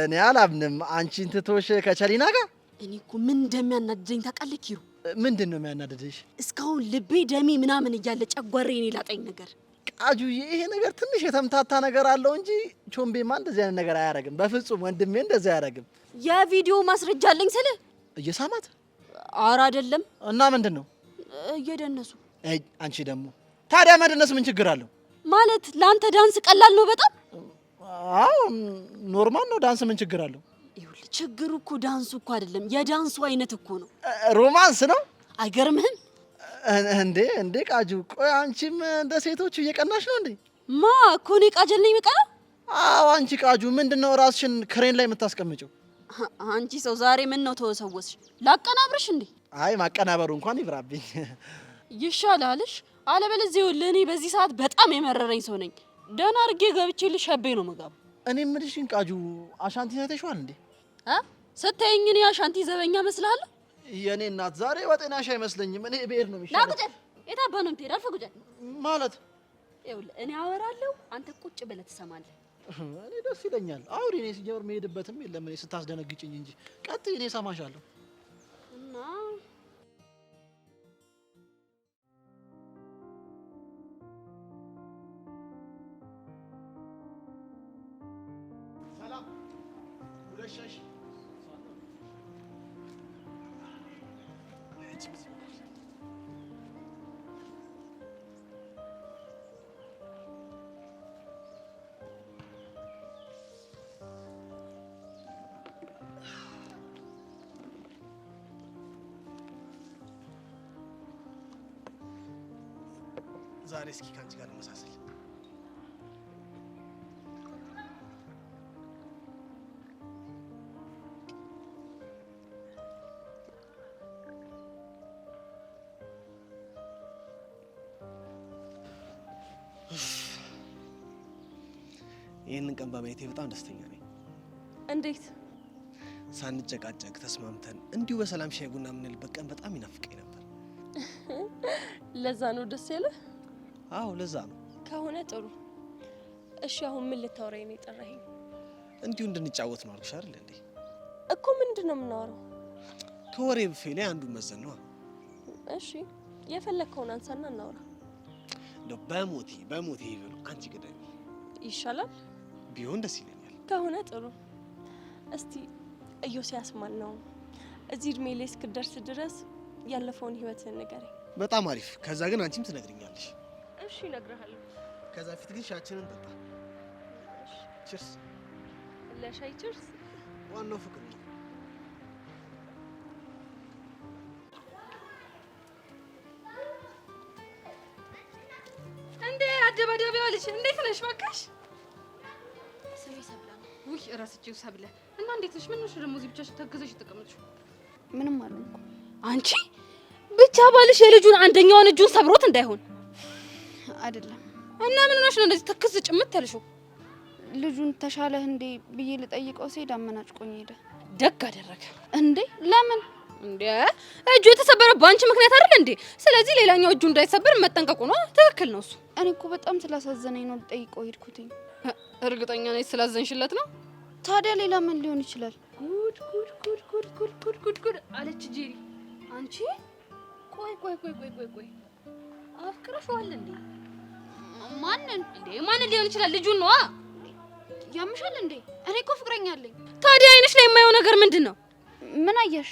እኔ አላምንም። አንቺን ትቶሽ ከቸሊና ጋር? እኔ እኮ ምን እንደሚያናድደኝ ታውቃለህ ኪሩ? ምንድን ነው የሚያናድድሽ? እስካሁን ልቤ ደሜ ምናምን እያለ ጨጓሬ እኔ ላጠኝ ነገር። ቃጁዬ ይሄ ነገር ትንሽ የተምታታ ነገር አለው እንጂ ቾምቤማ እንደዚህ አይነት ነገር አያረግም። በፍጹም ወንድሜ እንደዚህ አያረግም። የቪዲዮ ማስረጃ አለኝ ስልህ እየሳማት? ኧረ አይደለም። እና ምንድን ነው? እየደነሱ። አንቺ ደግሞ ታዲያ መደነስ ምን ችግር አለው? ማለት ለአንተ ዳንስ ቀላል ነው በጣም? አዎ ኖርማል ነው። ዳንስ ምን ችግር አለው? ይኸውልህ ችግሩ እኮ ዳንሱ እኮ አይደለም የዳንሱ አይነት እኮ ነው። ሮማንስ ነው። አይገርምህም? እንዴ ቃጁ፣ ቆይ አንቺም እንደ ሴቶቹ እየቀናሽ ነው እንዴ? ማ እኮ እኔ ቃጀል ነኝ የምቀና? አዎ አንቺ ቃጁ፣ ምንድነው ራስሽን ክሬን ላይ የምታስቀምጪው? አንቺ ሰው ዛሬ ምን ነው ተወሰወስሽ? ላቀናብርሽ እንዴ? አይ ማቀናበሩ እንኳን ይብራብኝ። ይሻላልሽ። አለበለዚያ ይኸውልህ እኔ በዚህ ሰዓት በጣም የመረረኝ ሰው ነኝ። ደህና አድርጌ ገብቼልሽ ሸቤ ነው የምገባው። እኔ የምልሽን ቃጁ፣ አሻንቲ አይተሽዋል እንዴ? ስታየኝ እኔ አሻንቲ ዘበኛ እመስልሃለሁ? የኔ እናት ዛሬ በጤናሽ አይመስለኝም። እኔ ብሄድ ነው የሚሻለው። ናቁጨል የታባ ነው የምትሄድ? አልፈህ ቁጨል ማለት ይኸውልህ እኔ አወራለሁ፣ አንተ ቁጭ ብለህ ትሰማለህ። እኔ ደስ ይለኛል። አውሪ። እኔ ሲጀምር መሄድበትም የለም። እኔ ስታስደነግጭኝ እንጂ ቀጥይ፣ እኔ እሰማሻለሁ። እና ሰላም ሁለሻሽ ዛሬ እስኪ ካንቺ ጋር ለመሳሰል ይህንን ቀን በማየቴ በጣም ደስተኛ ነኝ። እንዴት? ሳንጨቃጨቅ ተስማምተን እንዲሁ በሰላም ሻይ ቡና የምንልበት ቀን በጣም ይናፍቀኝ ነበር። ለዛ ነው ደስ ያለህ? አዎ ለዛ ነው። ከሆነ ጥሩ። እሺ አሁን ምን ልታወራኝ ነው የጠራኸኝ? እንዲሁ እንድንጫወት ነው አልኩሽ አይደል እንዴ? እኮ ምንድን ነው የምናወራው? ከወሬ ብፌ ላይ አንዱን መዘን ነው። እሺ የፈለግከውን አንሳና እናውራ። እንደው በሞቴ ይበሉ አንቺ ቅደሚ ይሻላል? ቢሆን ደስ ይለኛል። ከሆነ ጥሩ። እስቲ ኢዮስያስ ማን ነው? እዚህ እድሜ ላይ እስክደርስ ድረስ ያለፈውን ህይወትን ንገረኝ። በጣም አሪፍ። ከዛ ግን አንቺም ትነግሪኛለሽ። እሺ እነግርሃለሁ። ከዛ ፊት ግን ሻችንን ጠጣ። ቺርስ። ለሻይ ቺርስ። ዋናው ፍቅር ነው። እንዴ አደባዳቢዋ ልጅ እንዴት ነሽ? በቃሽ። ስሜ ሰብለ ነው። ውይ እረስቼው ሰብለ። እና እንዴት ነሽ? ምን ነሽ ደግሞ እዚህ ብቻሽን ተገዘሽ ተቀመጥሽ? ምንም አልሆንኩም። አንቺ ብቻ ባልሽ የልጁን አንደኛውን እጁን ሰብሮት እንዳይሆን አይደለም። እና ምን ሆነሽ ነው እንደዚህ ተክዝ ጭምት ያልሽው? ልጁን ተሻለህ እንዴ ብዬ ልጠይቀው ሲሄድ አመናጭቆኝ ሄደ። ደግ አደረገ እንዴ? ለምን እንዴ? እጁ የተሰበረው በአንቺ ምክንያት አይደል እንዴ? ስለዚህ ሌላኛው እጁ እንዳይሰበር መጠንቀቁ ነው። ትክክል ነው እሱ። እኔ እኮ በጣም ስላሳዘነኝ ነው ልጠይቀው ሄድኩትኝ። እርግጠኛ ነኝ ስላዘንሽለት ነው? ታዲያ ሌላ ምን ሊሆን ይችላል? ጉድ ጉድ ጉድ ጉድ ጉድ ጉድ ጉድ ጉድ አለች ጄሪ። አንቺ ቆይ አፍቅረሽዋል እንዴ? ማንን እንዴ? ማንን ሊሆን ይችላል? ልጁን ነዋ። ያምሻል እንዴ? እኔ እኮ ፍቅረኛ አለኝ። ታዲያ አይንሽ ላይ የማየው ነገር ምንድን ነው? ምን አየሽ?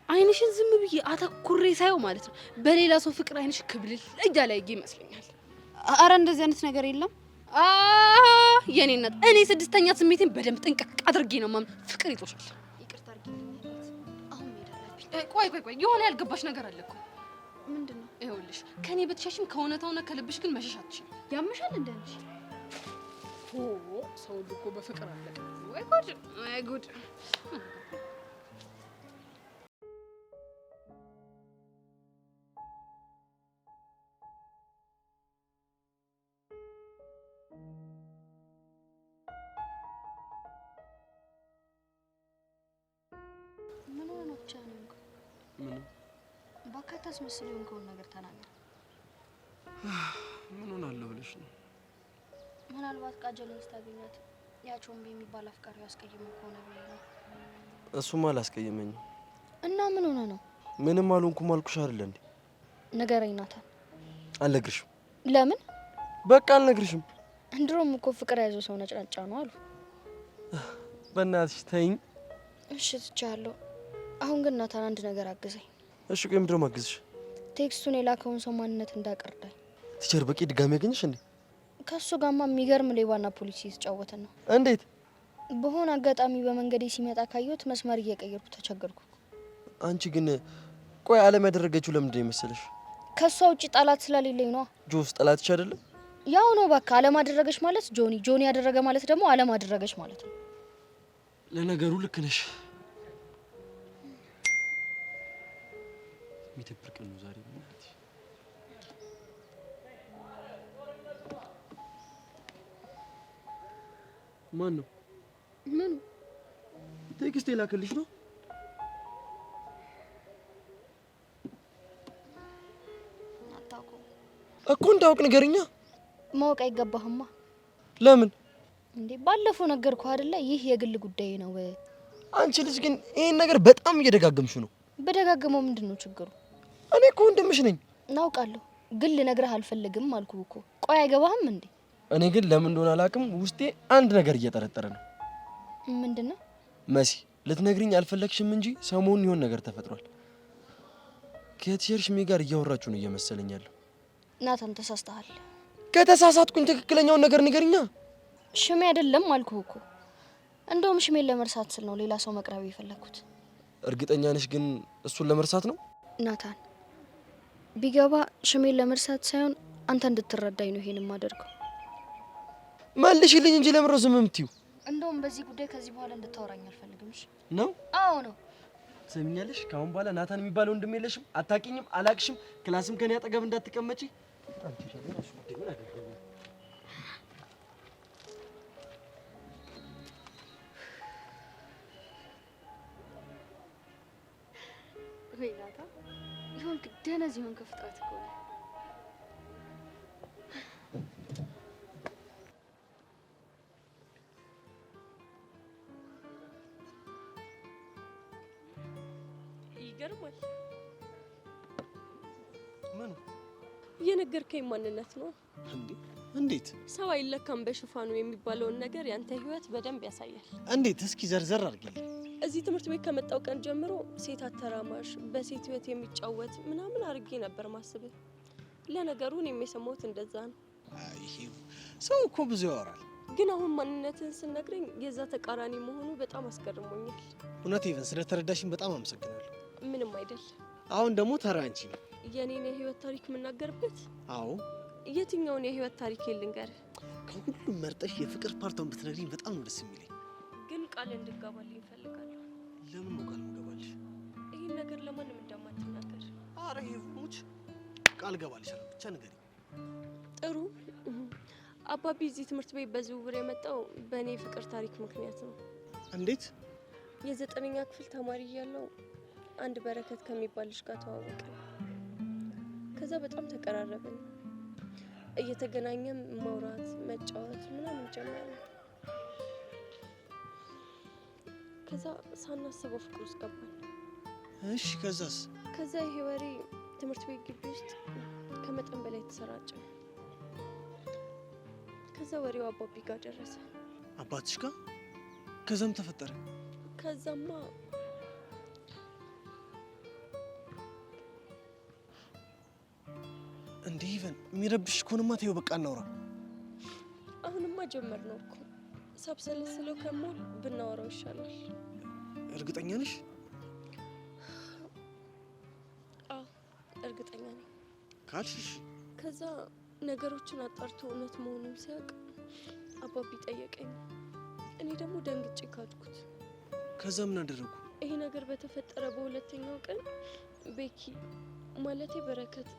አይንሽን ዝም ብዬ አተኩሬ ሳየው ማለት ነው በሌላ ሰው ፍቅር አይንሽ ክብልል እያለ ይመስለኛል። አረ እንደዚህ አይነት ነገር የለም። የኔ እናት እኔ ስድስተኛ ስሜቴን በደንብ ጥንቅቅ አድርጌ ነው ማም። ፍቅር ይጦሻል። ይቅርታ አድርጊልኝ። አሁን መሄድ አለብኝ። ቆይ የሆነ ያልገባሽ ነገር አለ እኮ። ምንድነው? ይኸውልሽ ከኔ በተሻሽም ከእውነታውና ከልብሽ ግን መሸሽ አትችይም። ያምሻል እንደ አንቺ ሰው እኮ በፍቅር አለቀ። ወይ ጉድ ወይ ጉድ። ምን ሆነ ብቻ ነው? ምን ባካታ አስመስል የሆንከውን ነገር ተናገር። ምን ሆናለሁ ብለሽ ነው? ምናልባት ቃጀልን ስታገኛት ያቾምቤ የሚባል አፍቃሪው ያስቀየመው ከሆነ ብዬ ነው። እሱማ አላስቀየመኝም። እና ምን ሆነ ነው? ምንም አልሆንኩም አልኩሽ አይደል እንዴ? ንገረኝ ናታን። አልነግርሽም። ለምን? በቃ አልነግርሽም። እንድሮም እኮ ፍቅር ያዘው ሰው ነጭናጫ ነው አሉ። በእናትሽ ተይኝ። እሺ ትቻለሁ። አሁን ግን ናታን አንድ ነገር አግዘኝ። እሺ ቆይ ምንድን ነው ማግዝሽ? ቴክስቱን የላከውን ሰው ማንነት እንዳቀርዳኝ። ቲቸር በቂ ድጋሚ ያገኘሽ እንዴ? ከሱ ጋማ የሚገርም ሌባና ፖሊስ እየተጫወተ ነው። እንዴት? በሆነ አጋጣሚ በመንገዴ ሲመጣ ካየሁት መስመር እየቀየርኩ ተቸገርኩ። አንቺ ግን ቆይ አለም ያደረገችው ለምንድን ነው መሰለሽ? ከሷ ውጪ ጠላት ስለሌለኝ ነው። ጆስ ጠላትሽ አይደለም? ያው ነው በቃ። አለም አደረገች ማለት ጆኒ፣ ጆኒ ያደረገ ማለት ደግሞ አለም አደረገች ማለት ነው። ለነገሩ ልክ ነሽ። የሚደብር ቀን ነው ዛሬ። ማን ነው? ምኑ? ቴክስት የላከልሽ ነው? አታውቀውም እኮ እንዳውቅ ንገርኛ። ማወቅ አይገባህማ። ለምን እንዴ? ባለፈው ነገርኩህ አይደለ? ይህ የግል ጉዳይ ነው። አንቺ ልጅ ግን ይሄን ነገር በጣም እየደጋገምሽ ነው። በደጋግመው ምንድነው ችግሩ? እኔ እኮ ወንድምሽ ነኝ። እናውቃለሁ፣ ግን ልነግርህ አልፈልግም አልኩህ እኮ። ቆይ አይገባህም እንዴ? እኔ ግን ለምን እንደሆነ አላውቅም፣ ውስጤ አንድ ነገር እየጠረጠረ ነው። ምንድነው? መሲ ልትነግሪኝ አልፈለግሽም እንጂ ሰሞኑን ይሆን ነገር ተፈጥሯል። ከቲቸር ሽሜ ጋር እያወራችሁ ነው እየመሰለኝ ያለው። ናታን ተሳስተሃል። ከተሳሳትኩኝ ትክክለኛውን ነገር ንገርኛ። ሽሜ አይደለም አልኩህ እኮ። እንደውም ሽሜን ለመርሳት ስል ነው ሌላ ሰው መቅረብ የፈለኩት። እርግጠኛ ነሽ ግን እሱን ለመርሳት ነው? ናታን ቢገባ ሽሜን ለመርሳት ሳይሆን አንተ እንድትረዳኝ ነው ይሄን የማደርገው። መልሽልኝ እንጂ ለምን ነው ዝም የምትይው? እንደውም በዚህ ጉዳይ ከዚህ በኋላ እንድታወራኝ አልፈልግም። እሺ ነው? አዎ ነው። ትሰሚኛለሽ? ካሁን በኋላ ናታን የሚባለው ወንድም የለሽም። አታውቂኝም፣ አላቅሽም። ክላስም ከኔ አጠገብ እንዳትቀመጪ። ወይ ናታን ይሁን ደነዝ ይሁን ከፍጥረት እኮ ነው። ይገርማል። ምን የነገርከኝ ማንነት ነው እንዴ? እንዴት? ሰው አይለካም በሽፋኑ የሚባለውን ነገር ያንተ ህይወት በደንብ ያሳያል። እንዴት? እስኪ ዘርዘር አድርጊልኝ። እዚህ ትምህርት ቤት ከመጣው ቀን ጀምሮ ሴት አተራማሽ፣ በሴት ህይወት የሚጫወት ምናምን አድርጌ ነበር ማስብህ። ለነገሩ እኔም የሰማሁት እንደዛ ነው። ይሄ ሰው እኮ ብዙ ያወራል፣ ግን አሁን ማንነትን ስነግረኝ የዛ ተቃራኒ መሆኑ በጣም አስገርሞኛል። እውነት ኢቨን ስለተረዳሽኝ በጣም አመሰግናለሁ። ምንም አይደል። አሁን ደግሞ ተራ አንቺ ነው። የኔን የህይወት ታሪክ የምናገርበት? አዎ። የትኛውን የህይወት ታሪክ ልንገርህ? ከሁሉም መርጠሽ የፍቅር ፓርቷን ብትነግሪኝ በጣም ነው ደስ የሚለኝ። ግን ቃል እንድገባልኝ እፈልጋለሁ። ለምን ነው ቃል የምገባልሽ? ይህን ነገር ለማንም እንደማትናገር። አረ ይሙች ቃል እገባልሻለሁ፣ ብቻ ንገሪኝ። ጥሩ። አባቢ እዚህ ትምህርት ቤት በዝውውር የመጣው በእኔ የፍቅር ታሪክ ምክንያት ነው። እንዴት? የ9ኛ ክፍል ተማሪ እያለሁ አንድ በረከት ከሚባል ልጅ ጋር ተዋወቅን። ከዛ በጣም ተቀራረብን። እየተገናኘም ማውራት፣ መጫወት ምናምን ጀመርን። ከዛ ሳናስበው ፍቅር ውስጥ ገባን። እሺ ከዛስ? ከዛ ይሄ ወሬ ትምህርት ቤት ግቢ ውስጥ ከመጠን በላይ ተሰራጨ። ከዛ ወሬው አባቢ ጋር ደረሰ። አባትሽ ጋር? ከዛም ተፈጠረ? ከዛማ እንዴ ኢቨን የሚረብሽ ከሆነማ ተይው፣ በቃ እናውራ። አሁንማ ጀመር ነው እኮ። ሳብሰለስለው ከሞል ብናወራው ይሻላል። እርግጠኛ ነሽ? አዎ እርግጠኛ ነኝ ካልሽ። ከዛ ነገሮችን አጣርቶ እውነት መሆኑን ሲያውቅ አባቢ ጠየቀኝ። እኔ ደግሞ ደንግጬ ካድኩት። ከዛ ምን አደረጉ? ይሄ ነገር በተፈጠረ በሁለተኛው ቀን ቤኪ ማለቴ በረከት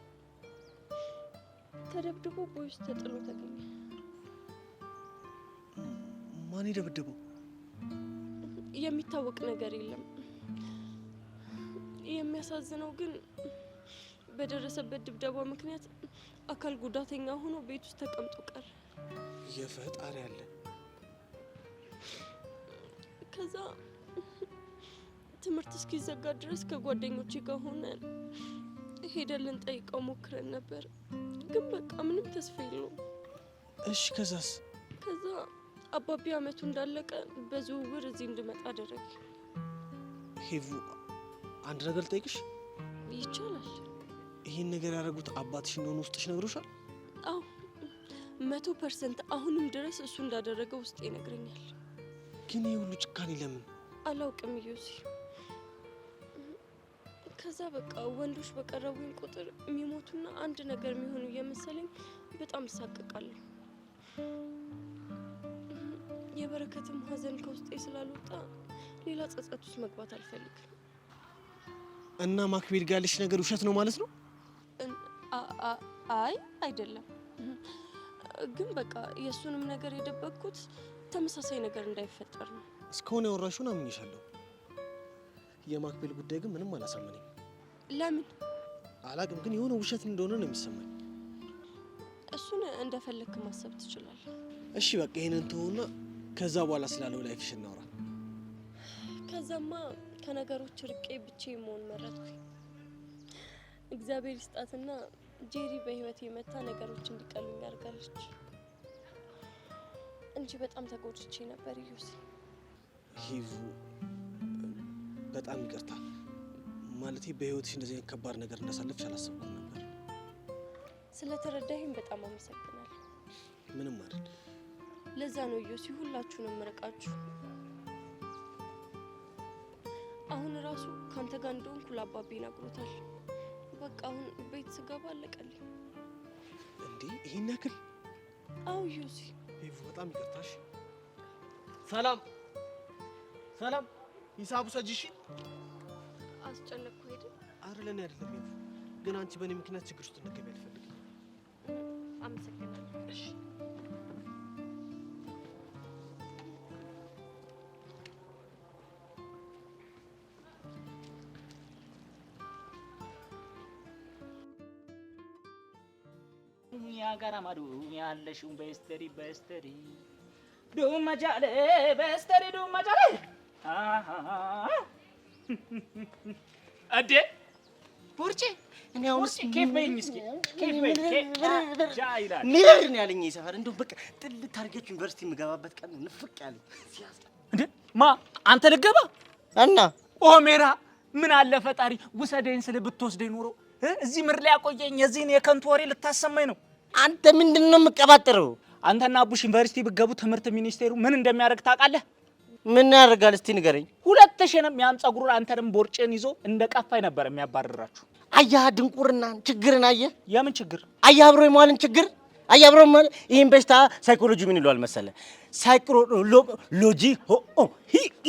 ተደብድቦ ቦይ ውስጥ ተጥሎ ተገኘ። ማን ደበደበው? የሚታወቅ ነገር የለም። የሚያሳዝነው ግን በደረሰበት ድብደባ ምክንያት አካል ጉዳተኛ ሆኖ ቤት ውስጥ ተቀምጦ ቀረ። የፈጣሪ አለ። ከዛ ትምህርት እስኪዘጋ ድረስ ከጓደኞቼ ጋር ሆነን ሄደን ልንጠይቀው ሞክረን ነበር፣ ግን በቃ ምንም ተስፋ የለውም። እሺ ከዛስ? ከዛ አባቢ አመቱ እንዳለቀ በዝውውር እዚህ እንድመጣ አደረገ። ሄቭ አንድ ነገር ልጠይቅሽ? ይቻላል? ይህን ነገር ያደረጉት አባትሽ እንደሆነ ውስጥሽ ነግሮሻል? አዎ 100% አሁንም ድረስ እሱ እንዳደረገ ውስጤ ይነግረኛል። ግን ይህ ሁሉ ጭካኔ ለምን? አላውቅም ዮሲ። ከዛ በቃ ወንዶች በቀረቡኝ ቁጥር የሚሞቱና አንድ ነገር የሚሆኑ እየመሰለኝ በጣም እሳቀቃለሁ። የበረከትም ሀዘን ከውስጤ ስላልወጣ ሌላ ጸጸት ውስጥ መግባት አልፈልግም። እና ማክቤል ጋር ያለሽ ነገር ውሸት ነው ማለት ነው? አይ አይደለም፣ ግን በቃ የእሱንም ነገር የደበቅኩት ተመሳሳይ ነገር እንዳይፈጠር ነው። እስካሁን ያወራሽውን አምኜሻለሁ። የማክቤል ጉዳይ ግን ምንም አላሳመነኝ። ለምን አላቅም፣ ግን የሆነ ውሸት እንደሆነ ነው የሚሰማኝ። እሱን እንደፈለክ ማሰብ ትችላለህ። እሺ በቃ ይሄንን ተውና ከዛ በኋላ ስላለው ላይፍሽ እናውራ። ከዛማ ከነገሮች ርቄ ብቻዬን መሆን መረጥኩኝ። እግዚአብሔር ይስጣትና ጄሪ በህይወት የመታ ነገሮች እንዲቀሉኝ ያርጋለች እንጂ በጣም ተጎድቼ ነበር። ዩሲ ሂቭ በጣም ይቅርታ። ማለቴ በህይወትሽ እንደዚህ አይነት ከባድ ነገር እንዳሳለፍሽ አላሰብኩም ነበር። ስለተረዳኸኝ በጣም አመሰግናለሁ። ምንም አይደል። ለዛ ነው ዩሲ ሁላችሁንም መረቃችሁ። አሁን ራሱ ካንተ ጋር እንደሆንኩ ለአባቤ ነግሮታል። በቃ አሁን ቤት ስገባ አለቀልኝ። እንዴ ይሄን ያክል? አው ዩሲ ሂቭ በጣም ይቅርታሽ። ሰላም ሰላም፣ ሂሳቡ ሰጂሽ። አስጨነቅኩ አይደል? አረ ለኔ አይደለም ሂቭ፣ ግን አንቺ በእኔ ምክንያት ችግር ውስጥ እንድትገቢ አልፈልግም። አመሰግናለሁ። እሺ ያጋራማዱ ያለሽው በስተሪ ዱመጃለ በስተሪ ዱመጃለ አዴ ቡርጪ እኔ አሁንስ ኬፍ በይኝ እስኪ ኬፍ በይኝ ጃይላ ሚሊዮን ነው ያለኝ ሰፈር እንደው በቃ ጥልት አድርጌች ዩኒቨርሲቲ የምገባበት ቀን ነው ንፍቅ ያለኝ። እንዴ ማ አንተ ልገባ እና ኦሜራ ምን አለ ፈጣሪ ውሰደኝ ስለ ብትወስደኝ ኑሮ እዚህ ምድር ላይ ያቆየኝ የዚህን የከንቱ ወሬ ልታሰማኝ ነው። አንተ ምንድነው የምትቀባጥረው? አንተና አቡሽ ዩኒቨርሲቲ ብትገቡ ትምህርት ሚኒስቴሩ ምን እንደሚያደርግ ታውቃለህ? ምን ያደርጋል እስቲ ንገረኝ። ሁለተሽንም ያም ጸጉሩን አንተንም ቦርጭን ይዞ እንደ ቀፋይ ነበር የሚያባርራችሁ። አያህ ድንቁርና ችግርን አየህ። የምን ችግር? አያህ አብሮ የመዋልን ችግር አያህ አብሮ ማለት ይሄን በሽታ ሳይኮሎጂ ምን ይሏል መሰለ? ሳይኮሎጂ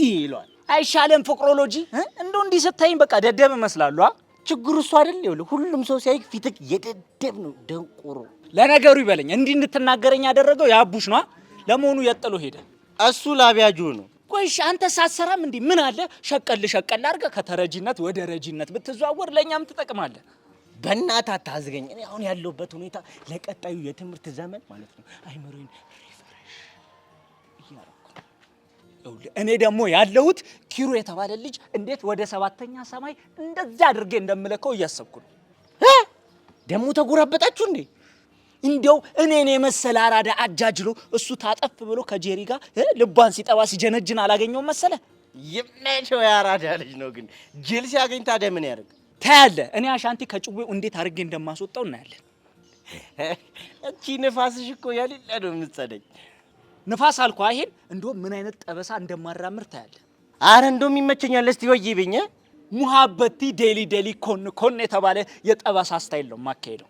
ይሏል። አይሻለም ፍቅሮሎጂ? እንደው እንዲህ ስታይኝ በቃ ደደብ እመስላለሁ። ችግሩ እሱ አይደል? ይኸውልህ ሁሉም ሰው ሲያይ ፊትክ የደደብ ነው ደንቆሮ። ለነገሩ ይበለኝ እንዲህ እንድትናገረኝ ያደረገው ያቡሽ ነው። ለመሆኑ የጥሎ ሄደ? እሱ ላቢያጁ ነው። ቆይሽ አንተ ሳሰራም እንዴ ምን አለ ሸቀል አድርገህ ከተረጂነት ወደ ረጂነት ብትዘዋወር ለኛም ትጠቅማለህ። በእናትህ አታዝገኝ። እኔ አሁን ያለሁበት ሁኔታ ለቀጣዩ የትምህርት ዘመን ማለት ነው አይመሩኝ ሪፍሬሽ እያደረኩ ነው። እኔ ደግሞ ያለሁት ኪሩ የተባለ ልጅ እንዴት ወደ 7ኛ ሰማይ እንደዛ አድርጌ እንደምለከው እያሰብኩ ነው። ደግሞ ተጎራበጣችሁ እንዴ? እንዴው እኔን የመሰለ አራዳ አጃጅሎ እሱ ታጠፍ ብሎ ከጄሪ ጋር ልቧን ሲጠባ ሲጀነጅን አላገኘው መሰለ። ይመቸው ያራዳ ልጅ ነው። ግን ጅል ሲያገኝ ታዲያ ምን ያደርግ? ታያለህ። እኔ አሻንቲ ከጭዌው እንዴት አድርጌ እንደማስወጣው እናያለን። እቺ ንፋስሽ እኮ ያልለ ነው የምትሰደኝ። ንፋስ አልኩ አይሄን እንደው ምን አይነት ጠበሳ እንደማራምር ታያለህ። አረ እንደውም ይመቸኛል። እስቲ ወይብኝ። ሙሐበቲ ዴሊ ኮን የተባለ የጠበሳ ስታይል ነው ማካሄደው።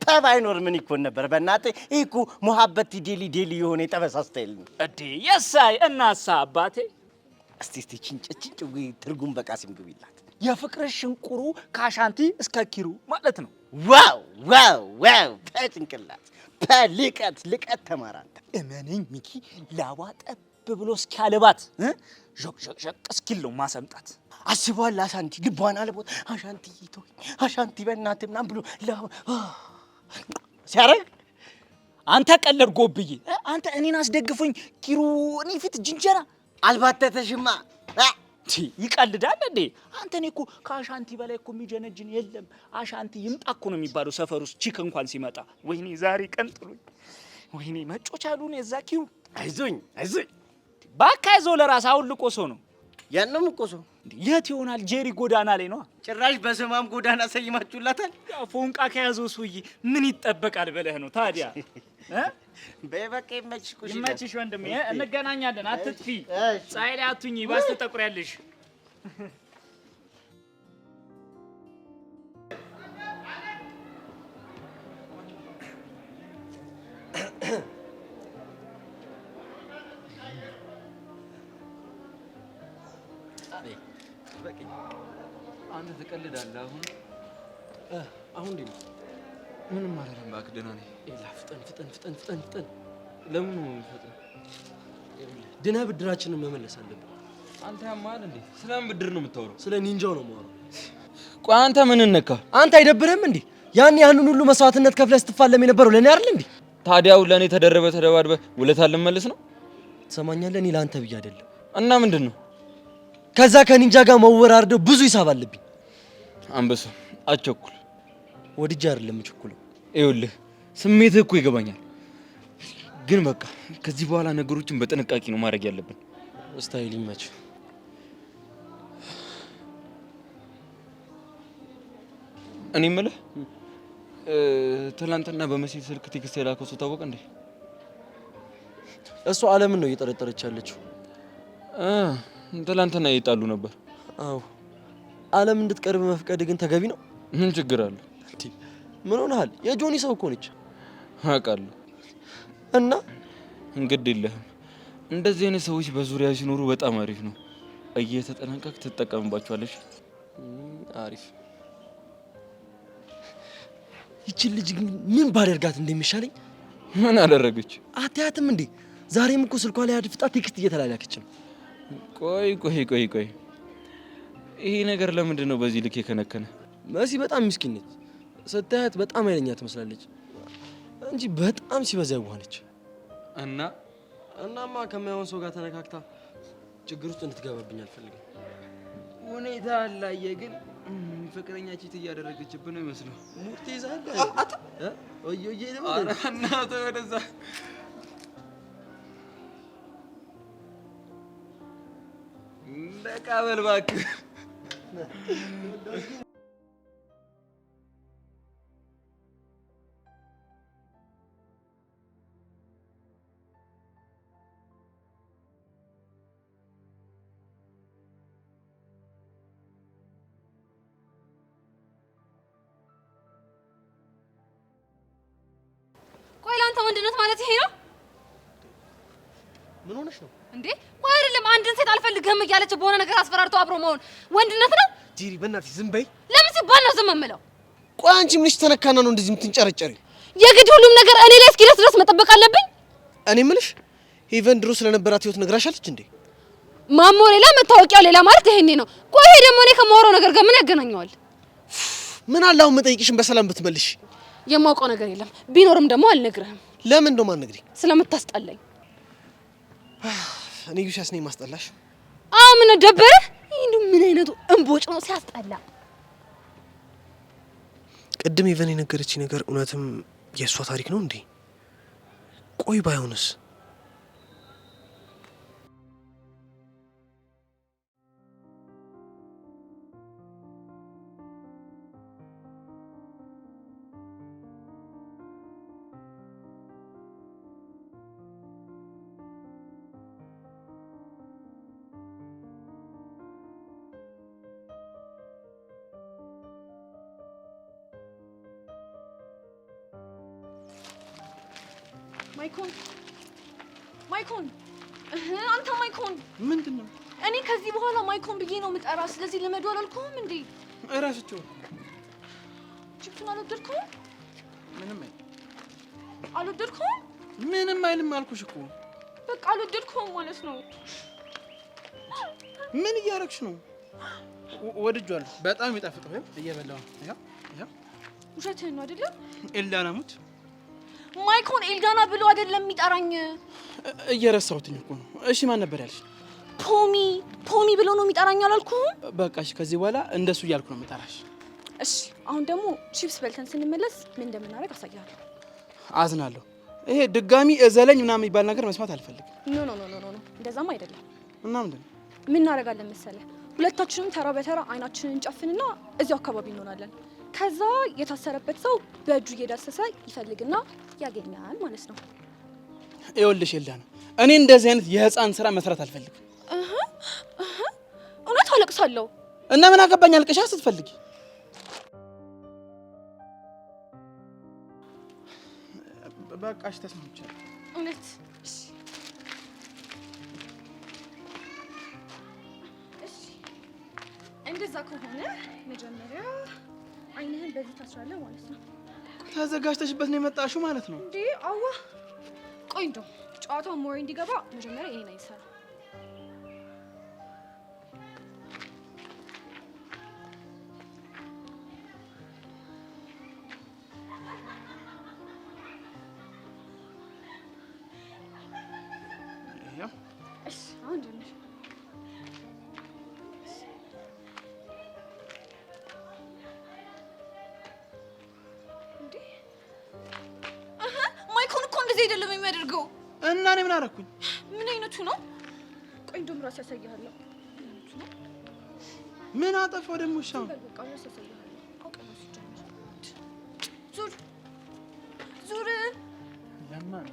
ፓ ባይኖር ምን ይኮን ነበር? በእናትህ ይሄ እኮ ሙሀበት ዴሊ ዴሊ የሆነ የጠበሳ ስታይል ነው እዴ። የሳይ እናሳ አባቴ እስቲ ጭንጭ ትርጉም በቃሲም ግቢላት። የፍቅርሽ ሽንቁሩ ካሻንቲ እስከ ኪሩ ማለት ነው። ዋው ዋው ዋው! በጭንቅላት ልቀት ተማራንተ። እመነኝ ሚኪ፣ ላቧ ጠብ ብሎ እስኪያልባት ዠቅ እስኪል ነው ማሰምጣት። አስቧል። አሻንቲ ልቧን አልቦት አሻንቲ ይቶኝ አሻንቲ በእናትህ ምናምን ብሎ ሲያረግ አንተ ቀለድ ጎብዬ፣ አንተ እኔን አስደግፎኝ ኪሩ እኔ ፊት ጅንጀራ አልባተተሽማ። ይቀልዳል እንዴ አንተ? እኔ እኮ ከአሻንቲ በላይ እኮ የሚጀነጅን የለም። አሻንቲ ይምጣ እኮ ነው የሚባለው ሰፈር ውስጥ ቺክ እንኳን ሲመጣ። ወይኔ ዛሬ ቀን ጥሉኝ፣ ወይኔ መጮች አሉን የዛ ኪሩ። አይዞኝ ባካ ይዞ ለራስ አውልቆ ሰው ነው ያንም እኮ ሰው የት ይሆናል? ጄሪ ጎዳና ላይ ነው። ጭራሽ በስማም ጎዳና ሰይማችሁላታል። ያው ፎንቃ ከያዘው ሰውዬ ምን ይጠበቃል ብለህ ነው ታዲያ? በበቃ ይመችሽ። ይመችሽ ወንድሜ፣ እንገናኛለን። አትጥፊ፣ ፀሐይ ላይ አትሁኚ፣ ባስ ትጠቁሪያለሽ። አንተ ትቀልዳለህ። አሁን እንዴ? ምንም አይደለም እባክህ፣ ደህና ነኝ። ፍጠን። ለምን ነው የምትፈጥነው? ድነህ ብድራችንን መመለስ አለብን። አንተ ያማል እንዴ? ስለምን ብድር ነው የምታወራው? ስለ ኒንጃው ነው የማወራው። ቆይ አንተ ምን ነካ? አንተ አይደብርህም እንዴ? ያንን ሁሉ መስዋዕትነት ከፍለህ ስትፋለም የነበረው ለኔ አይደል እንዴ? ታዲያው ለኔ ተደባድበ ውለታ ልመልስ ነው? ትሰማኛለህ? እኔ ለአንተ ብዬ አይደለም። እና ምንድን ነው? ከዛ ከኒንጃ ጋር መወራረደው ብዙ ሂሳብ አለብኝ። አንበሳ አትቸኩል። ወድጄ አይደለም እቸኩለው። ይኸውልህ ስሜትህ እኮ ይገባኛል፣ ግን በቃ ከዚህ በኋላ ነገሮችን በጥንቃቄ ነው ማድረግ ያለብን። ስታይል ይመች። እኔ የምልህ ትናንትና በመሴት ስልክ ቴክስት የላከው ሰው ታወቀ እንዴ? እሷ አለምን ነው እየጠረጠረች ያለችው። ትናንትና ይጣሉ ነበር። አዎ አለም እንድትቀርብ መፍቀድ ግን ተገቢ ነው። ምን ችግር አለ? ምን ሆነሃል? የጆኒ ሰው እኮ ነች። አውቃለሁ። እና እንግዲህ የለህም። እንደዚህ አይነት ሰዎች በዙሪያ ሲኖሩ በጣም አሪፍ ነው። እየተጠነቀቅ ትጠቀምባቸዋለሽ። አሪፍ። ይቺን ልጅ ግን ምን ባደርጋት እንደሚሻለኝ። ምን አደረገች? አታያትም እንዴ? ዛሬም እኮ ስልኳ ላይ አድፍጣ ቴክስት እየተላላከች ነው። ቆይ ይሄ ነገር ለምንድን ነው በዚህ ልክ የከነከነ? መሲ በጣም ምስኪን ነች። ስታያት በጣም ኃይለኛ ትመስላለች እንጂ በጣም ሲበዛ የዋህነች። እናማ ከማይሆን ሰው ጋር ተነካክታ ችግር ውስጥ እንድትገባብኝ አልፈልግም። ሁኔታ አላየ ግን ፍቅረኛ ቺት እያደረገችብን ነው ይመስለው። ሙርት ይዛለህ ወይዬ ደግሞ እናተ ወደዛ እንደቃበል እባክህ። ቆይ ለአንተ ወንድነት ማለት ይሄ ነው? ምን ሆነሽ ነው እንዴ? ቆይ አይደለም አንድን ሴት አልፈልግህም እያለች በሆነ ነገር አስፈራርቶ አብሮ መሆን ወንድነት ነው? ጂሪ በእናትሽ ዝም በይ። ለምን ሲባል ነው ዝም የምለው? ቆይ አንቺ ምንሽ ተነካና ነው እንደዚህ የምትንጨረጨሪ? የግድ ሁሉም ነገር እኔ ላይ እስኪደርስ ድረስ መጠበቅ አለብኝ? እኔ የምልሽ ሄቨን ድሮ ስለነበራት ህይወት ነግራሻለች እንዴ? ማሞ ሌላ መታወቂያው ሌላ ማለት ይሄኔ ነው። ቆይ ይሄ ደግሞ እኔ ከማወራው ነገር ጋር ምን ያገናኘዋል? ምን አለ አሁን መጠይቅሽን በሰላም ብትመልሽ። የማውቀው ነገር የለም፣ ቢኖርም ደግሞ አልነግርህም። ለምን እንደው ማንነግሪ? ስለምታስጠላኝ። እኔ ዩሲያስ ነኝ ማስጠላሽ? ምን ደበረህ? ምን አይነቱ እንቦጭ ነው ሲያስጠላ። ቅድም ኢቨን የነገረችኝ ነገር እውነትም የእሷ ታሪክ ነው እንዴ? ቆይ ባይሆንስ? ማይኮን አንተ ማይኮን ምንድነው? እኔ ከዚህ በኋላ ማይኮን ብዬ ነው የምጠራ። ስለዚህ ልመዱ አላልኩህም እንዴ? እራስቸው ቺፕሱን አልወደድከውም? ምንም አልወደድከውም? ምንም አይልም አልኩሽ እኮ። በቃ አልወደድከውም ማለት ነው። ምን እያደረግሽ ነው? ወድጄዋለሁ። በጣም ይጣፍጠው። እየበላሁ ነው። ያው ውሸትህን ነው አይደለም? ኤልዳና ሙት ማይኮን ኤልዳና ብሎ አይደለም የሚጠራኝ። እየረሳሁትኝ እኮ ነው። እሺ ማን ነበር ያልሽ? ፖሚ ብሎ ነው የሚጠራኝ አላልኩህም? በቃ እሺ፣ ከዚህ በኋላ እንደሱ እያልኩ ነው የምጠራሽ። እሺ አሁን ደግሞ ቺፕስ በልተን ስንመለስ ምን እንደምናደርግ አሳያለሁ። አዝናለሁ። ይሄ ድጋሚ እዘለኝ ምናምን የሚባል ነገር መስማት አልፈልግም። ኖ እንደዛም አይደለም። እና ምንድን ነው ምን እናደርጋለን መሰለህ? ሁለታችንም ተራ በተራ አይናችንን እንጨፍንና እዚያው አካባቢ እንሆናለን። ከዛ የታሰረበት ሰው በእጁ እየዳሰሰ ይፈልግና ያገኛል ማለት ነው። ይኸውልሽ ኤልዳና፣ እኔ እንደዚህ አይነት የህፃን ስራ መስራት አልፈልግም። እውነት አለቅሳለሁ። እና ምን አገባኝ አልቅሻ ስትፈልጊ። በቃሽ ተስማምቻለሁ። እውነት እንደዛ ከሆነ መጀመሪያ አይንህን በዚህ ታስራለህ ማለት ነው። ተዘጋጅተሽበት ነው የመጣሽው ማለት ነው እንዴ? አዋ ቆይ እንደው ጨዋታው ሞሪ እንዲገባ መጀመሪያ ይሄን አይሰራ። እሺ አሁን ጀምር። ማይኮን እኮ እንደዚህ አይደለም የሚያደርገው። እና እኔ ምን አደረኩኝ? ምን አይነቱ ነው? ቆይ እንደውም ራስ ያሳይሃለሁ። ምን አጠፋው ደግሞ? እሺ አሁን በቃ ራስ ያሳይሃለሁ። አውቀህ ሲጀምር ዙር ለማን?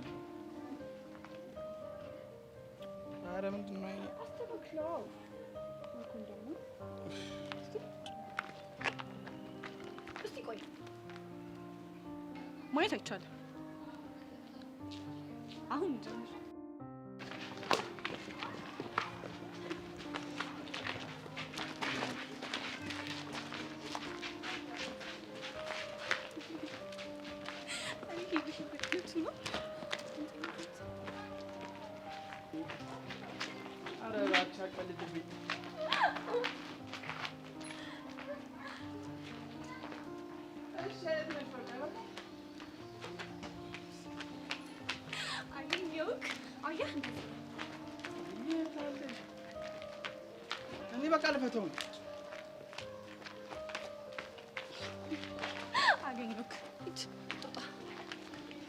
ኧረ ምንድን ነው አይኔ? አስተካክለው። ማይኮን ደግሞ እስቲ ቆይ ማየት አይቻልም። አሁን ጀምር። ኧረ እባክሽ አትቀልድብኝ። እኔ በቃ ልፈተው ነው። አገኘሁህ።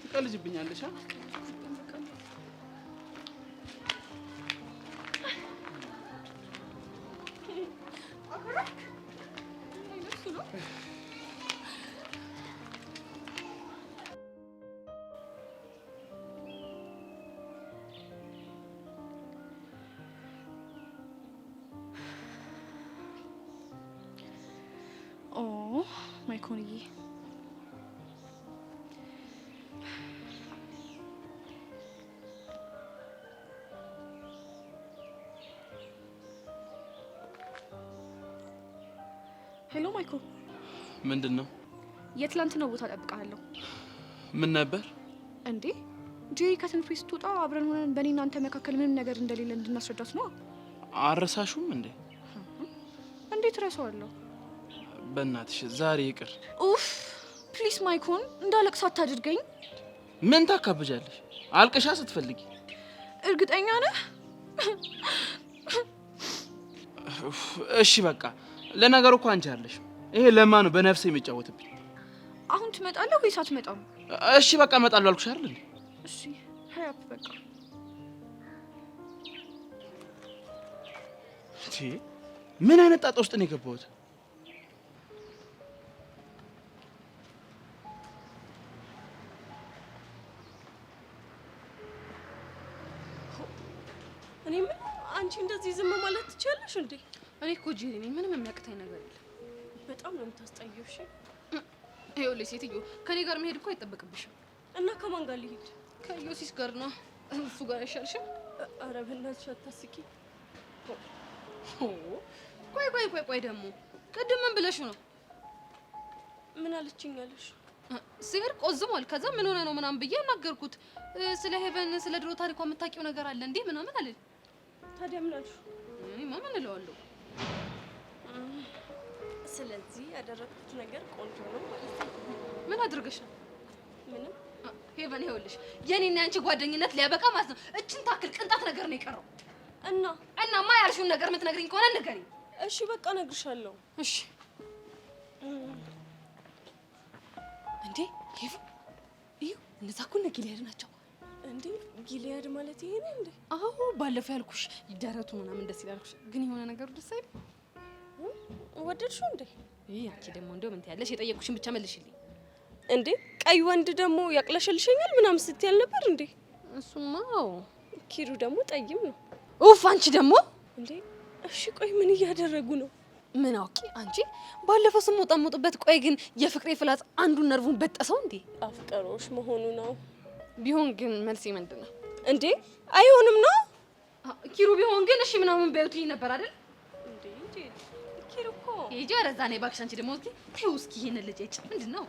ትቀልጅብኛለሽ? ማይኮንዬ ሄሎ ማይኮ፣ ምንድን ነው? የትላንትናው ቦታ እጠብቅሃለሁ። ምን ነበር እንዴ? ጄሪ ከትምህርት ቤት ስትወጣ አብረን ሆነን በእኔ እናንተ መካከል ምንም ነገር እንደሌለ እንድናስረዳት ነው። አረሳሹም እንዴ? እንዴት ረሳዋለሁ? በእናትሽ ዛሬ ይቅር። ኡፍ ፕሊስ ማይኮን፣ እንዳለቅስ አታድርገኝ። ምን ታካብጃለሽ? አልቅሻ ስትፈልጊ። እርግጠኛ ነህ? እሺ በቃ ለነገሩ እኮ አንቺ አለሽ። ይሄ ለማ ነው በነፍሴ የሚጫወትብኝ። አሁን ትመጣለህ ወይስ አትመጣም? እሺ በቃ እመጣለሁ አልኩሽ አይደል እንዴ? እሺ ሀያፕ በቃ ምን አይነት ጣጣ ውስጥ ነው የገባሁት? እኔ ምን አንቺ እንደዚህ ዝም ማለት ትችያለሽ እንዴ? እኔ እኮ ጄሪ ነኝ፣ ምንም የሚያቅተኝ ነገር የለም። በጣም ነው የምታስጠይው። እሺ ይኸውልሽ ሴትዮ፣ ከኔ ጋር መሄድ እኮ አይጠበቅብሽም። እና ከማን ጋር ልሂድ? ከዮሲስ ጋር ነው። እሱ ጋር አይሻልሽም? ኧረ በእናትሽ አታስቂ። ቆይ ደግሞ ቅድም ምን ብለሽ ነው? ምን አለችኝ አለሽ? ሲር ቆዝሟል። ከዛ ምን ሆነ ነው ምናምን ብዬ አናገርኩት። ስለ ሄቨን ስለ ድሮ ታሪኳ የምታውቂው ነገር አለ እንዴ ምናምን አለኝ። ታዲያ ምን አልሽ? እኔማ ምን እለዋለሁ? ስለዚህ ያደረኩት ነገር ቆንጆ ነው ማለት ነው። ምን አድርገሽ ነው? ምንም ሄቨን ይኸውልሽ የኔና ያንቺ ጓደኝነት ሊያበቃ ማለት ነው እችን ታክል ቅንጣት ነገር ነው የቀረው። እናማ ያልሽውን ነገር የምትነግሪኝ ከሆነ ንገሪኝ። እሺ በቃ እነግርሻለሁ። እሺ እንዴ ሄቭ እዩ እነዛ እኮ እነ ጊልያድ ናቸው። እንዴ ጊልያድ ማለት ይሄ ነው እንዴ? አዎ ባለፈው ያልኩሽ ይደረቱ ምናምን ደስ ይላልኩሽ፣ ግን የሆነ ነገሩ ደስ አይል። ወደድሽው እንዴ? አንቺ ደግሞ እንደው ምን ትያለሽ? የጠየቅኩሽን ብቻ መልሽልኝ። እንዴ ቀይ ወንድ ደግሞ ያቅለሸልሸኛል ምናምን ስትያል ነበር እንዴ? እሱማ አዎ። ኪሩ ደግሞ ጠይም ነው። ኡፍ አንቺ ደግሞ እንዴ እሺ ቆይ ምን እያደረጉ ነው? ምን አውቂ አንቺ ባለፈው ስሞጣሞጥበት። ቆይ ግን የፍቅሬ ፍላጽ አንዱን ነርቡን በጠሰው እንዴ? አፍቀሮሽ መሆኑ ነው። ቢሆን ግን መልሴ ምንድን ነው እንዴ? አይሆንም ነው ኪሩ። ቢሆን ግን እሺ ምናምን በዩት ነበር አይደል እንዴ? ኪሩ እኮ ሂጂ። ኧረ እዛ ነይ እባክሽ። አንቺ ደግሞ እስኪ ተይው እስኪ ይሄን ልጅ ምንድን ነው